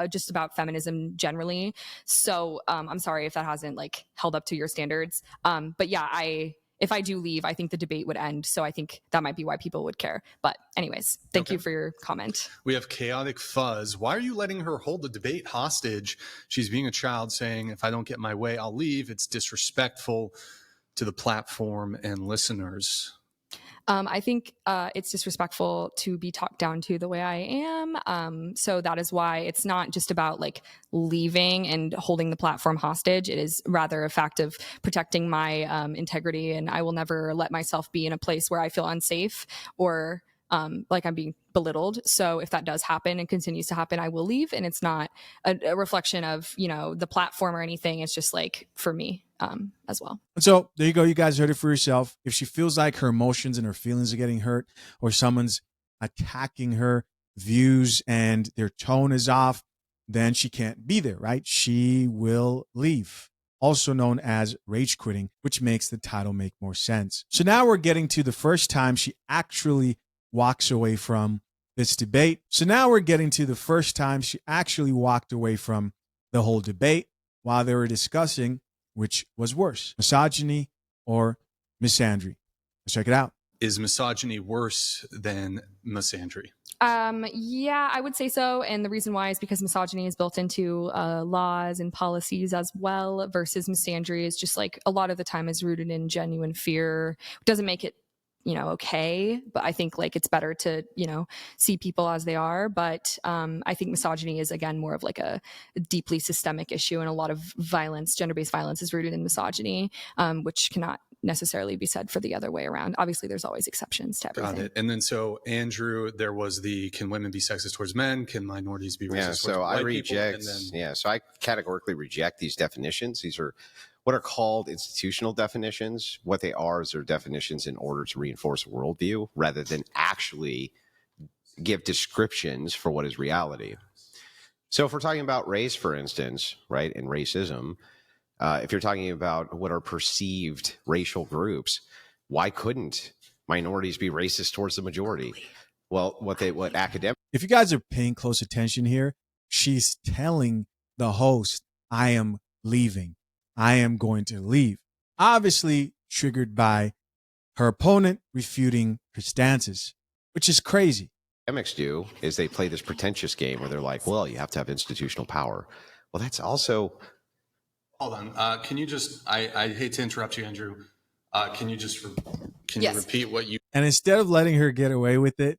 just about feminism generally. So I'm sorry if that hasn't like held up to your standards. But yeah, if I do leave, I think the debate would end. So I think that might be why people would care. But anyways, thank you for your comment. We have Chaotic Fuzz. Why are you letting her hold the debate hostage? She's being a child saying, if I don't get my way, I'll leave. It's disrespectful to the platform and listeners. I think it's disrespectful to be talked down to the way I am. So that is why it's not just about like leaving and holding the platform hostage. It is rather a fact of protecting my integrity, and I will never let myself be in a place where I feel unsafe or like I'm being belittled. So if that does happen and continues to happen, I will leave. And it's not a reflection of, the platform or anything. It's just like for me as well. And so there you go. You guys heard it for yourself. If she feels like her emotions and her feelings are getting hurt, or someone's attacking her views and their tone is off, then she can't be there, right? She will leave. Also known as rage quitting, which makes the title make more sense. So now we're getting to the first time she actually walks away from this debate. So now we're getting to the first time she actually walked away from the whole debate while they were discussing which was worse, misogyny or misandry. Let's check it out. Is misogyny worse than misandry? Yeah, I would say so. And the reason why is because misogyny is built into laws and policies as well, versus misandry is just like a lot of the time is rooted in genuine fear. It doesn't make it okay, but I think like it's better to, see people as they are. But I think misogyny is, again, more of like a deeply systemic issue, and a lot of violence, gender-based violence, is rooted in misogyny, which cannot necessarily be said for the other way around. Obviously, there's always exceptions to everything. Got it. And then so, Andrew, there was can women be sexist towards men? Can minorities be racist towards white people? So I categorically reject these definitions. These are what are called institutional definitions. What they are is they're definitions in order to reinforce a worldview rather than actually give descriptions for what is reality. So if we're talking about race, for instance, right, and racism, if you're talking about what are perceived racial groups, why couldn't minorities be racist towards the majority? Well, what academic... If you guys are paying close attention here, she's telling the host, I am leaving. I am going to leave. Obviously triggered by her opponent refuting her stances, which is crazy. Academics do is they play this pretentious game where they're like, well, you have to have institutional power. Well, that's also... Hold on. Can you just... I hate to interrupt you, Andrew. Can you just... you repeat what you... And instead of letting her get away with it,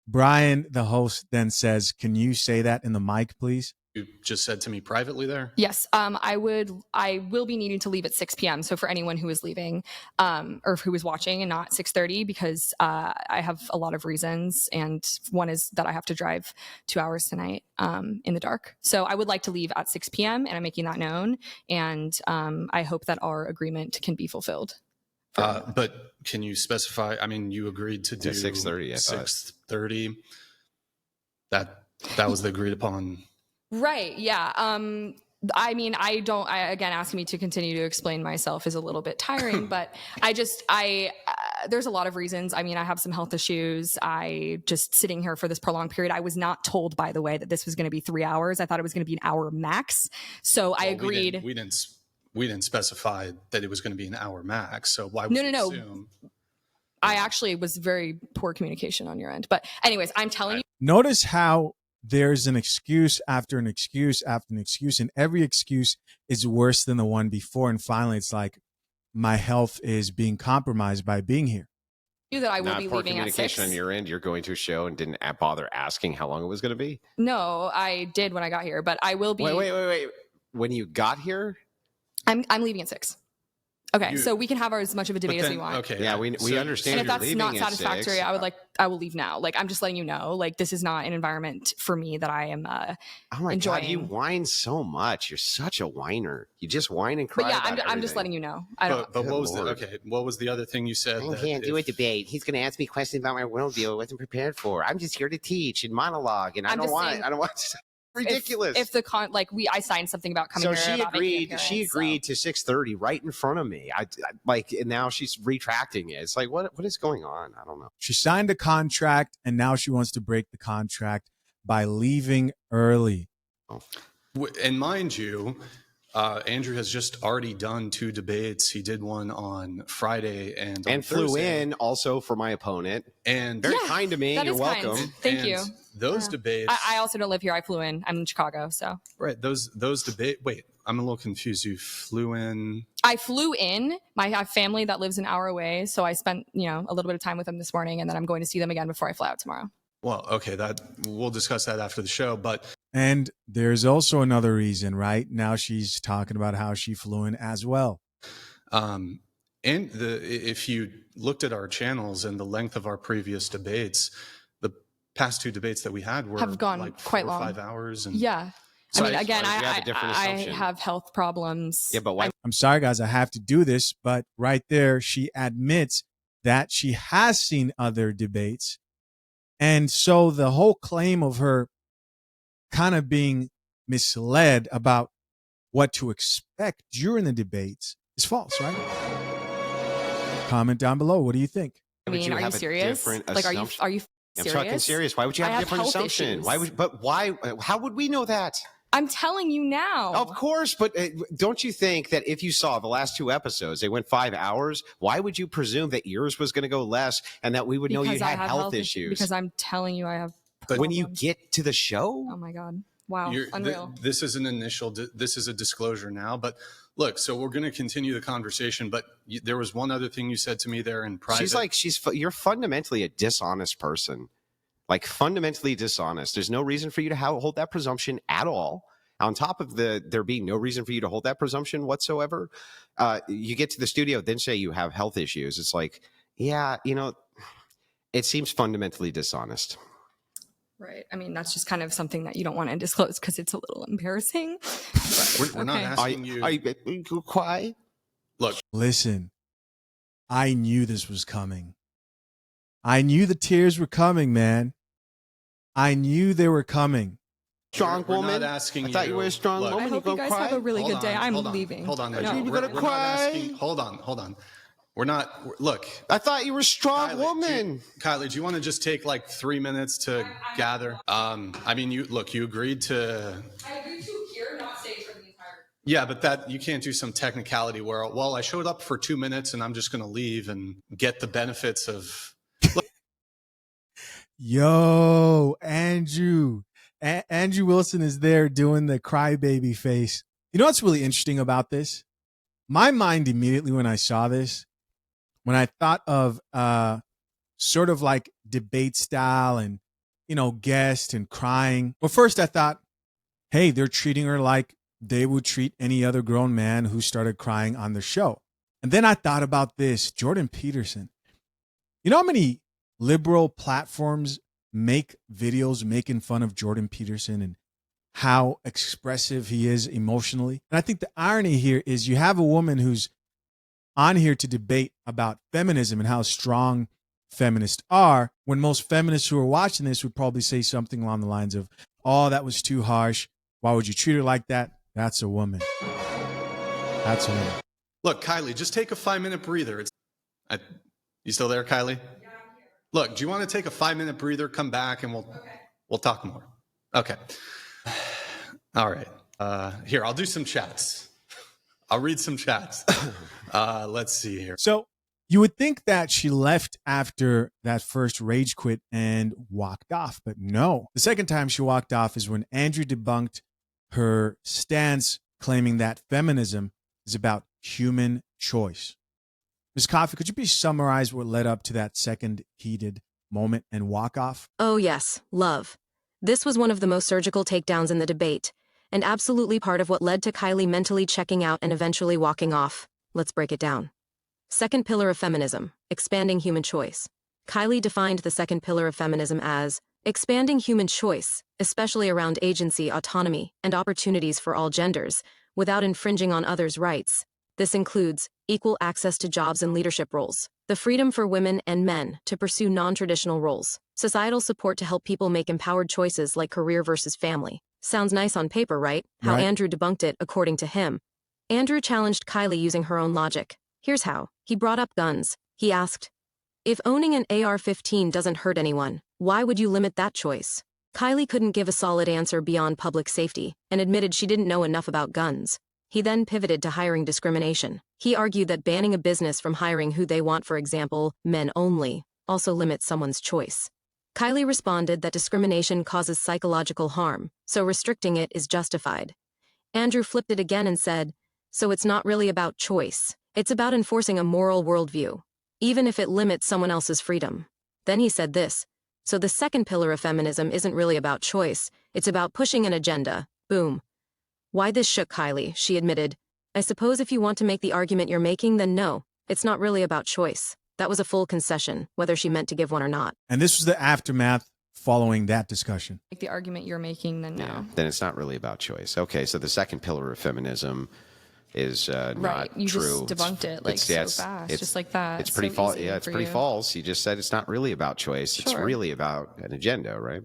Brian, the host, then says, can you say that in the mic, please? You just said to me privately there? Yes. I will be needing to leave at 6 p.m. So for anyone who is leaving or who is watching and not 6:30, because I have a lot of reasons. And one is that I have to drive 2 hours tonight in the dark. So I would like to leave at 6 p.m. and I'm making that known. And I hope that our agreement can be fulfilled. But can you specify? I mean, you agreed to do 6:30. 6:30. That was the agreed upon. Right. Yeah. I mean, again, asking me to continue to explain myself is a little bit tiring, but there's a lot of reasons. I mean, I have some health issues. I just sitting here for this prolonged period. I was not told, by the way, that this was going to be 3 hours. I thought it was going to be an hour max. So I agreed. We didn't we didn't specify that it was going to be an hour max. So why would you assume? I actually was very poor communication on your end. But anyways, I'm telling you. Notice how there's an excuse after an excuse after an excuse, and every excuse is worse than the one before. And finally, it's like, my health is being compromised by being here. That I will Not be poor leaving at 6. communication on your end. You're going to a show and didn't bother asking how long it was going to be. No, I did when I got here, but I will be. Wait. When you got here, I'm leaving at 6. Okay, so we can have as much of a debate as we want. Okay, yeah, we understand. And if that's not satisfactory, I will leave now. Like, I'm just letting you know. Like, this is not an environment for me that I am enjoying. God, you whine so much. You're such a whiner. You just whine and cry. But yeah, I'm just letting you know. I don't. But what was the other thing you said? I can't do a debate. He's going to ask me questions about my worldview I wasn't prepared for. I'm just here to teach and monologue, and I don't want. Ridiculous. If the I signed something about coming here. So she agreed to 6:30 right in front of me. I and now she's retracting it. It's like, what is going on? I don't know. She signed a contract and now she wants to break the contract by leaving early. And mind you, Andrew has just already done 2 debates. He did one on Friday and flew Thursday. in also for my opponent. And very kind to me. You're welcome. Kind. Thank you. Those debates. I also don't live here. I flew in. I'm in Chicago, so. Right. Those debate. Wait, I'm a little confused. You flew in. I flew in. I have family that lives an hour away, so I spent a little bit of time with them this morning, and then I'm going to see them again before I fly out tomorrow. Well, okay, we'll discuss that after the show, but. And there's also another reason, right? Now she's talking about how she flew in as well. And if you looked at our channels and the length of our previous debates, the past 2 debates that we had have gone like quite 4 or long. 5 hours. And yeah. So I mean, again, I have health problems. Yeah, but why? I'm sorry, guys, I have to do this, but right there, she admits that she has seen other debates. And so the whole claim of her kind of being misled about what to expect during the debates is false, right? Comment down below. What do you think? I mean, are you serious? Like, are you serious? I'm fucking serious. Why would you have a different assumption? Why? How would we know that? I'm telling you now. Of course, but don't you think that if you saw the last 2 episodes, they went 5 hours, why would you presume that yours was going to go less and that we would know you had health issues? Because I'm telling you I have But when you get to the show? Oh my God. Wow. Unreal. This is this is a disclosure now, but look, so we're going to continue the conversation, but there was one other thing you said to me there in private. You're fundamentally a dishonest person. Like, fundamentally dishonest. There's no reason for you to hold that presumption at all. On top of there being no reason for you to hold that presumption whatsoever, you get to the studio, then say you have health issues. It's like, yeah, it seems fundamentally dishonest. Right. I mean, that's just kind of something that you don't want to disclose because it's a little embarrassing. We're not asking you. Why? Look. Listen, I knew this was coming. I knew the tears were coming, man. I knew they were coming. Strong woman. Not asking I thought you were a strong woman. I hope you guys have a really good day. I'm leaving. Hold on. You're going to cry. Hold on. We're not. Look. I thought you were a strong woman. Kylie, do you want to just take like 3 minutes to gather? I mean, you agreed to. I agreed to hear, not stay for the entire. Yeah, but that you can't do some technicality where, well, I showed up for 2 minutes and I'm just going to leave and get the benefits of. Yo, Andrew. Andrew Wilson is there doing the crybaby face. You know what's really interesting about this? My mind immediately when I saw this, when I thought of sort of like debate style and, guest and crying. Well, first I thought, hey, they're treating her like they would treat any other grown man who started crying on the show. And then I thought about this, Jordan Peterson. You know how many liberal platforms make videos making fun of Jordan Peterson and how expressive he is emotionally? And I think the irony here is you have a woman who's on here to debate about feminism and how strong feminists are, when most feminists who are watching this would probably say something along the lines of, oh, that was too harsh. Why would you treat her like that? That's a woman. That's a woman. Look, Kylie, just take a 5-minute breather. You still there, Kylie? Yeah, I'm here. Look, do you want to take a 5-minute breather, come back, and we'll talk more? Okay. All right. Here, I'll do some chats. I'll read some chats. Let's see here. So you would think that she left after that first rage quit and walked off, but no. The second time she walked off is when Andrew debunked her stance, claiming that feminism is about human choice. Ms. Coffey, could you please summarize what led up to that second heated moment and walk off? Oh yes, love. This was one of the most surgical takedowns in the debate, and absolutely part of what led to Kylie mentally checking out and eventually walking off. Let's break it down. Second pillar of feminism, expanding human choice. Kylie defined the second pillar of feminism as expanding human choice, especially around agency, autonomy, and opportunities for all genders, without infringing on others' rights. This includes equal access to jobs and leadership roles, the freedom for women and men to pursue non-traditional roles, societal support to help people make empowered choices like career versus family. Sounds nice on paper, right? How Right. Andrew debunked it, according to him. Andrew challenged Kylie using her own logic. Here's how. He brought up guns. He asked, if owning an AR-15 doesn't hurt anyone, why would you limit that choice? Kylie couldn't give a solid answer beyond public safety and admitted she didn't know enough about guns. He then pivoted to hiring discrimination. He argued that banning a business from hiring who they want, for example, men only, also limits someone's choice. Kylie responded that discrimination causes psychological harm, so restricting it is justified. Andrew flipped it again and said, so it's not really about choice. It's about enforcing a moral worldview, even if it limits someone else's freedom. Then he said this, so the second pillar of feminism isn't really about choice, it's about pushing an agenda. Boom. Why this shook Kylie, she admitted, I suppose if you want to make the argument you're making, then no, it's not really about choice. That was a full concession, whether she meant to give one or not. And this was the aftermath following that discussion. Like the argument you're making, then no. Then it's not really about choice. Okay, so the second pillar of feminism is not You true. just debunked it like so fast, just like that. It's pretty So false. easy Yeah, it's for pretty you. false. You just said it's not really about choice. It's Sure. really about an agenda, right?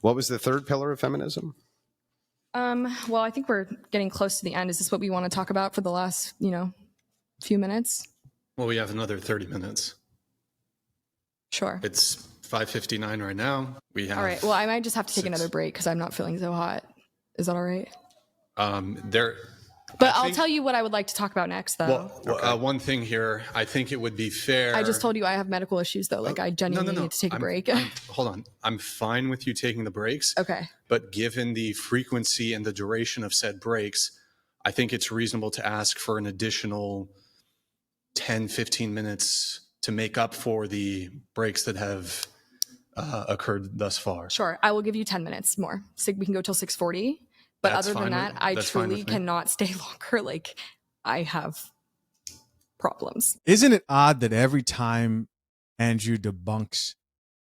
What was the third pillar of feminism? Well, I think we're getting close to the end. Is this what we want to talk about for the last, few minutes? Well, we have another 30 minutes. Sure. It's 5:59 right now. We have. All right. Well, I might just have to take another break because I'm not feeling so hot. Is that all right? But I'll tell you what I would like to talk about next, though. Well, one thing here, I think it would be fair. I just told you I have medical issues, though. Like, I genuinely need to take a break. Hold on. I'm fine with you taking the breaks. Okay. But given the frequency and the duration of said breaks, I think it's reasonable to ask for an additional 10, 15 minutes to make up for the breaks that have occurred thus far. Sure. I will give you 10 minutes more. So we can go till 6:40. But That's other than fine that, I that's fine truly with me. cannot stay longer. Like, I have problems. Isn't it odd that every time Andrew debunks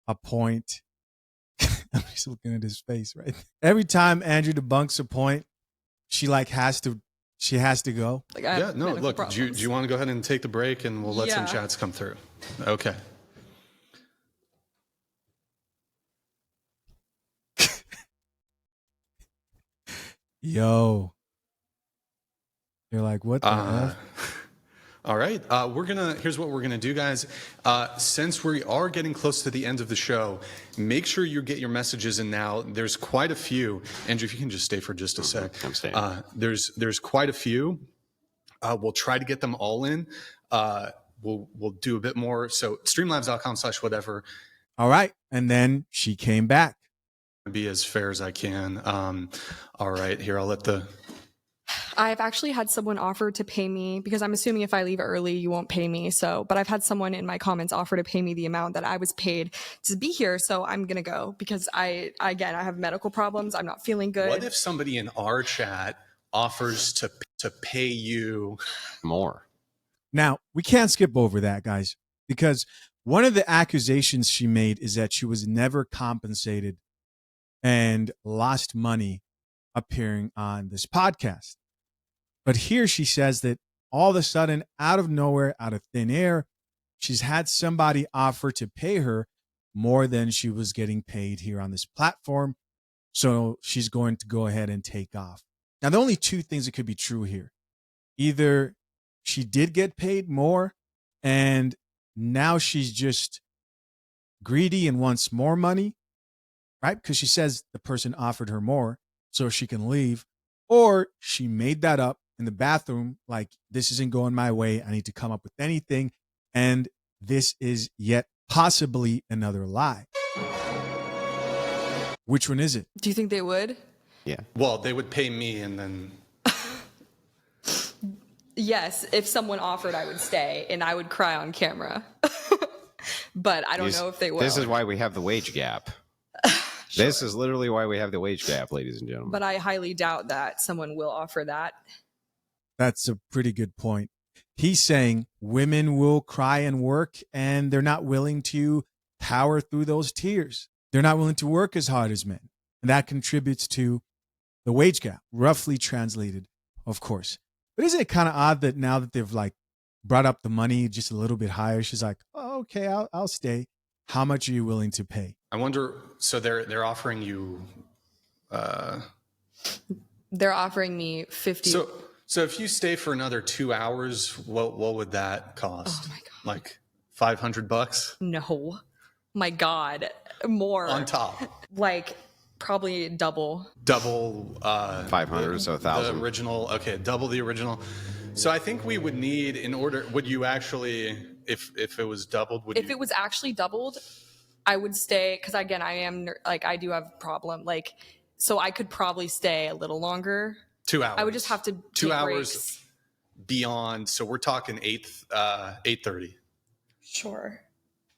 a point, I'm just looking at his face, right? Every time Andrew debunks a point, she has to go. Like, I have medical look, do problems. you want to go ahead and take the break and we'll let some Yeah. chats come through? Okay. Yo. You're like, what the hell? All right. Here's what we're going to do, guys. Since we are getting close to the end of the show, make sure you get your messages in now. There's quite a few. Andrew, if you can just stay for just a sec. I'm staying. There's quite a few. We'll try to get them all in. We'll do a bit more. So streamlabs.com/whatever. All right. And then she came back. Be as fair as I can. All right. Here, I'll let the... I've actually had someone offer to pay me because I'm assuming if I leave early, you won't pay me. But I've had someone in my comments offer to pay me the amount that I was paid to be here. So I'm going to go because I have medical problems. I'm not feeling good. What if somebody in our chat offers to pay you more? Now, we can't skip over that, guys, because one of the accusations she made is that she was never compensated and lost money appearing on this podcast. But here she says that all of a sudden, out of nowhere, out of thin air, she's had somebody offer to pay her more than she was getting paid here on this platform. So she's going to go ahead and take off. Now, the only two things that could be true here. Either she did get paid more and now she's just greedy and wants more money, right? Because she says the person offered her more so she can leave, or she made that up in the bathroom, like, this isn't going my way. I need to come up with anything. And this is yet possibly another lie. Which one is it? Do you think they would? Yeah. Well, they would pay me and then. Yes, if someone offered, I would stay and I would cry on camera. But I don't know if they will. This is why we have the wage gap. Sure. This is literally why we have the wage gap, ladies and gentlemen. But I highly doubt that someone will offer that. That's a pretty good point. He's saying women will cry and work, and they're not willing to power through those tears. They're not willing to work as hard as men. And that contributes to the wage gap, roughly translated, of course. But isn't it kind of odd that now that they've like brought up the money just a little bit higher, she's like, oh, okay, I'll stay. How much are you willing to pay? I wonder, so they're offering you... They're offering me 50. So if you stay for another 2 hours, what would that cost? Oh my God. Like $500? No. My God. More. On top. Like probably double. 500, so 1,000. The original. Okay, double the original. So I think we would need, in order, would you actually, if it was doubled, if it was actually doubled, I would stay, because again, I do have a problem. Like, so I could probably stay a little longer. 2 hours. I would just have to 2 take hours breaks. Beyond. So we're talking 8:30. Sure.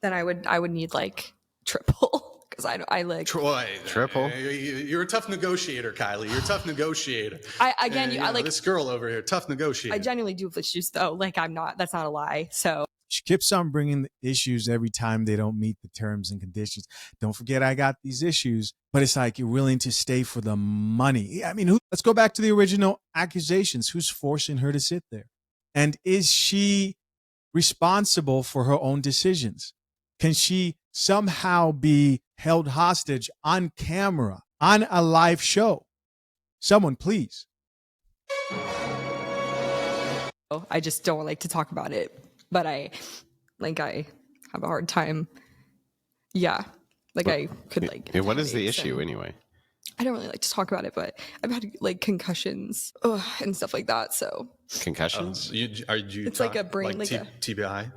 Then I would need like triple, because I like Troy. Triple. You're a tough negotiator, Kylie. You're a tough negotiator. I like this girl over here, tough negotiator. I genuinely do have issues though. Like I'm not. That's not a lie. So. She keeps on bringing the issues every time they don't meet the terms and conditions. Don't forget, I got these issues, but it's like you're willing to stay for the money. I mean, let's go back to the original accusations. Who's forcing her to sit there? And is she responsible for her own decisions? Can she somehow be held hostage on camera, on a live show? Someone, please. I just don't like to talk about it. But I have a hard time. Yeah. Like I could like. And what is the issue anyway? I don't really like to talk about it, but I've had like concussions and stuff like that. So concussions? It's like a brain, like TBI.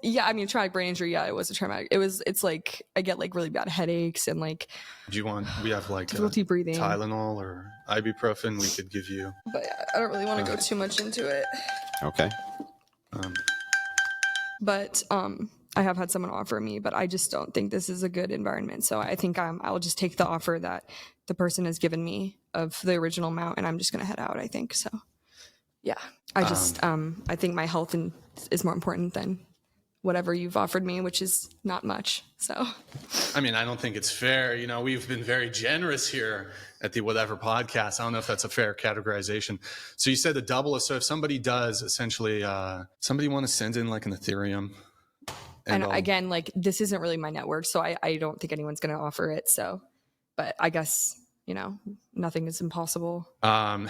Yeah. I mean, traumatic brain injury. Yeah, it was a traumatic. It's like I get like really bad headaches and like. Do you want? We have like difficulty breathing, Tylenol or ibuprofen. We could give you. But I don't really want to go too much into it. Okay. But I have had someone offer me, but I just don't think this is a good environment. So I think I'll just take the offer that the person has given me of the original amount, and I'm just gonna head out. I think so. Yeah, I just I think my health is more important than whatever you've offered me, which is not much. So. I mean, I don't think it's fair. You know, we've been very generous here at the Whatever podcast. I don't know if that's a fair categorization. So you said the double. So if somebody does essentially, somebody want to send in like an Ethereum. And again, like this isn't really my network, so I don't think anyone's going to offer it. So, but I guess, you know, nothing is impossible. Are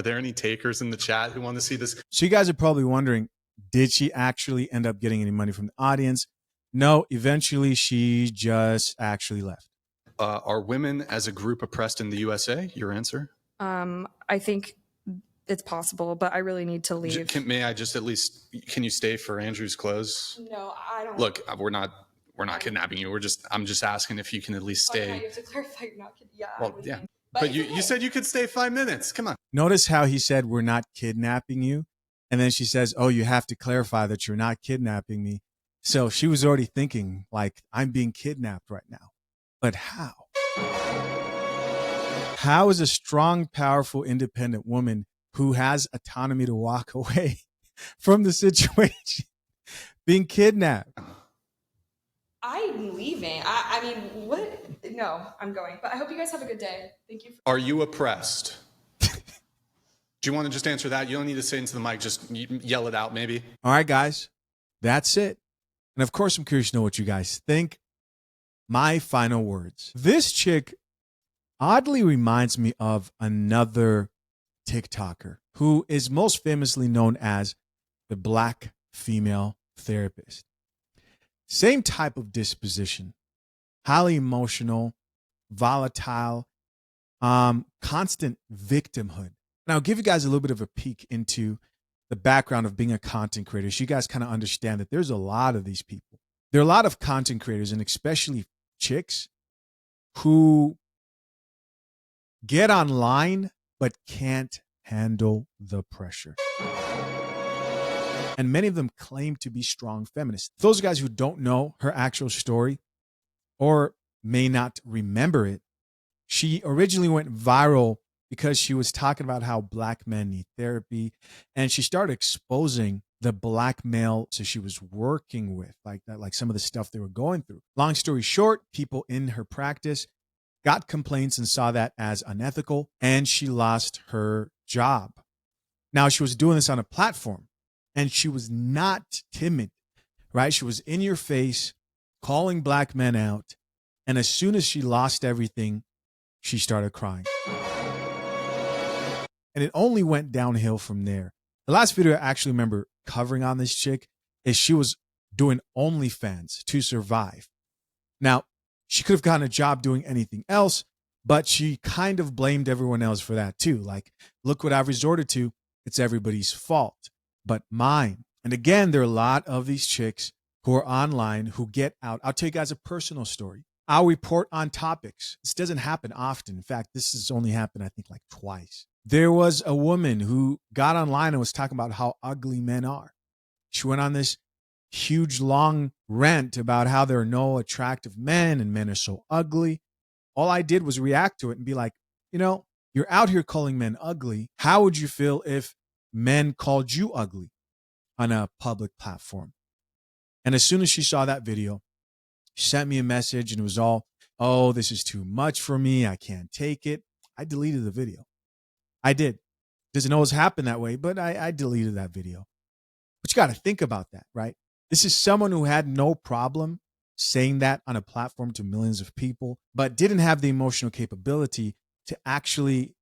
there any takers in the chat who want to see this? So you guys are probably wondering, did she actually end up getting any money from the audience? No, eventually she just actually left. Are women as a group oppressed in the USA? Your answer? I think it's possible, but I really need to leave. May I just at least, can you stay for Andrew's close? No, I don't. Look, we're not kidnapping you. I'm just asking if you can at least stay. Okay, you have to clarify you're not kidding. Yeah. Well, yeah. But you said you could stay 5 minutes. Come on. Notice how he said, we're not kidnapping you. And then she says, oh, you have to clarify that you're not kidnapping me. So she was already thinking like, I'm being kidnapped right now. But how? How is a strong, powerful, independent woman who has autonomy to walk away from the situation being kidnapped? I'm leaving. I mean, what? No, I'm going. But I hope you guys have a good day. Thank you. Are you oppressed? Do you want to just answer that? You don't need to say into the mic. Just yell it out, maybe. All right, guys. That's it. And of course, I'm curious to know what you guys think. My final words. This chick oddly reminds me of another TikToker who is most famously known as the Black Female Therapist. Same type of disposition, highly emotional, volatile, constant victimhood. And I'll give you guys a little bit of a peek into the background of being a content creator, so you guys kind of understand that there's a lot of these people. There are a lot of content creators, and especially chicks, who get online but can't handle the pressure. And many of them claim to be strong feminists. Those guys who don't know her actual story or may not remember it, she originally went viral because she was talking about how black men need therapy, and she started exposing the black male so she was working with, like that, like some of the stuff they were going through. Long story short, people in her practice got complaints and saw that as unethical, and she lost her job. Now, she was doing this on a platform, and she was not timid, right? She was in your face, calling black men out, and as soon as she lost everything, she started crying. And it only went downhill from there. The last video I actually remember covering on this chick is she was doing OnlyFans to survive. Now, she could have gotten a job doing anything else, but she kind of blamed everyone else for that too. Like, look what I've resorted to. It's everybody's fault but mine. And again, there are a lot of these chicks who are online who get out. I'll tell you guys a personal story. I'll report on topics. This doesn't happen often. In fact, this has only happened, I think, like twice. There was a woman who got online and was talking about how ugly men are. She went on this huge, long rant about how there are no attractive men and men are so ugly. All I did was react to it and be like, you know, you're out here calling men ugly. How would you feel if men called you ugly on a public platform? And as soon as she saw that video, she sent me a message and it was all, oh, this is too much for me. I can't take it. I deleted the video. I did. Doesn't always happen that way, but I deleted that video. But you got to think about that, right? This is someone who had no problem saying that on a platform to millions of people, but didn't have the emotional capability to actually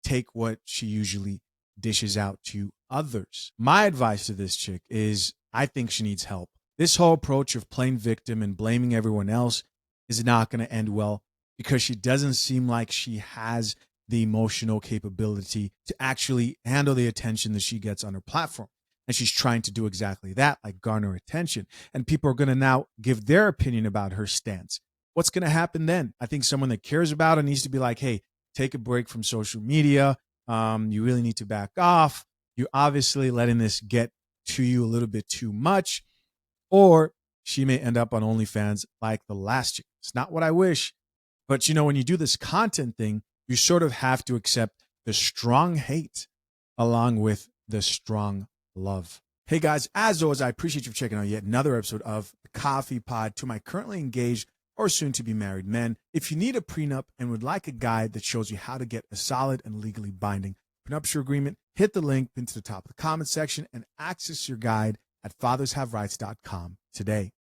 take what she usually dishes out to others. My advice to this chick is I think she needs help. This whole approach of playing victim and blaming everyone else is not going to end well because she doesn't seem like she has the emotional capability to actually handle the attention that she gets on her platform. And she's trying to do exactly that, like garner attention. And people are going to now give their opinion about her stance. What's going to happen then? I think someone that cares about it needs to be like, hey, take a break from social media. You really need to back off. You're obviously letting this get to you a little bit too much. Or she may end up on OnlyFans like the last chick. It's not what I wish. But, you know, when you do this content thing, you sort of have to accept the strong hate along with the strong love. Hey guys, as always, I appreciate you checking out yet another episode of The Coffee Pod. To my currently engaged or soon to be married men, if you need a prenup and would like a guide that shows you how to get a solid and legally binding prenuptial agreement, hit the link pinned to the top of the comment section and access your guide at fathershaverights.com today.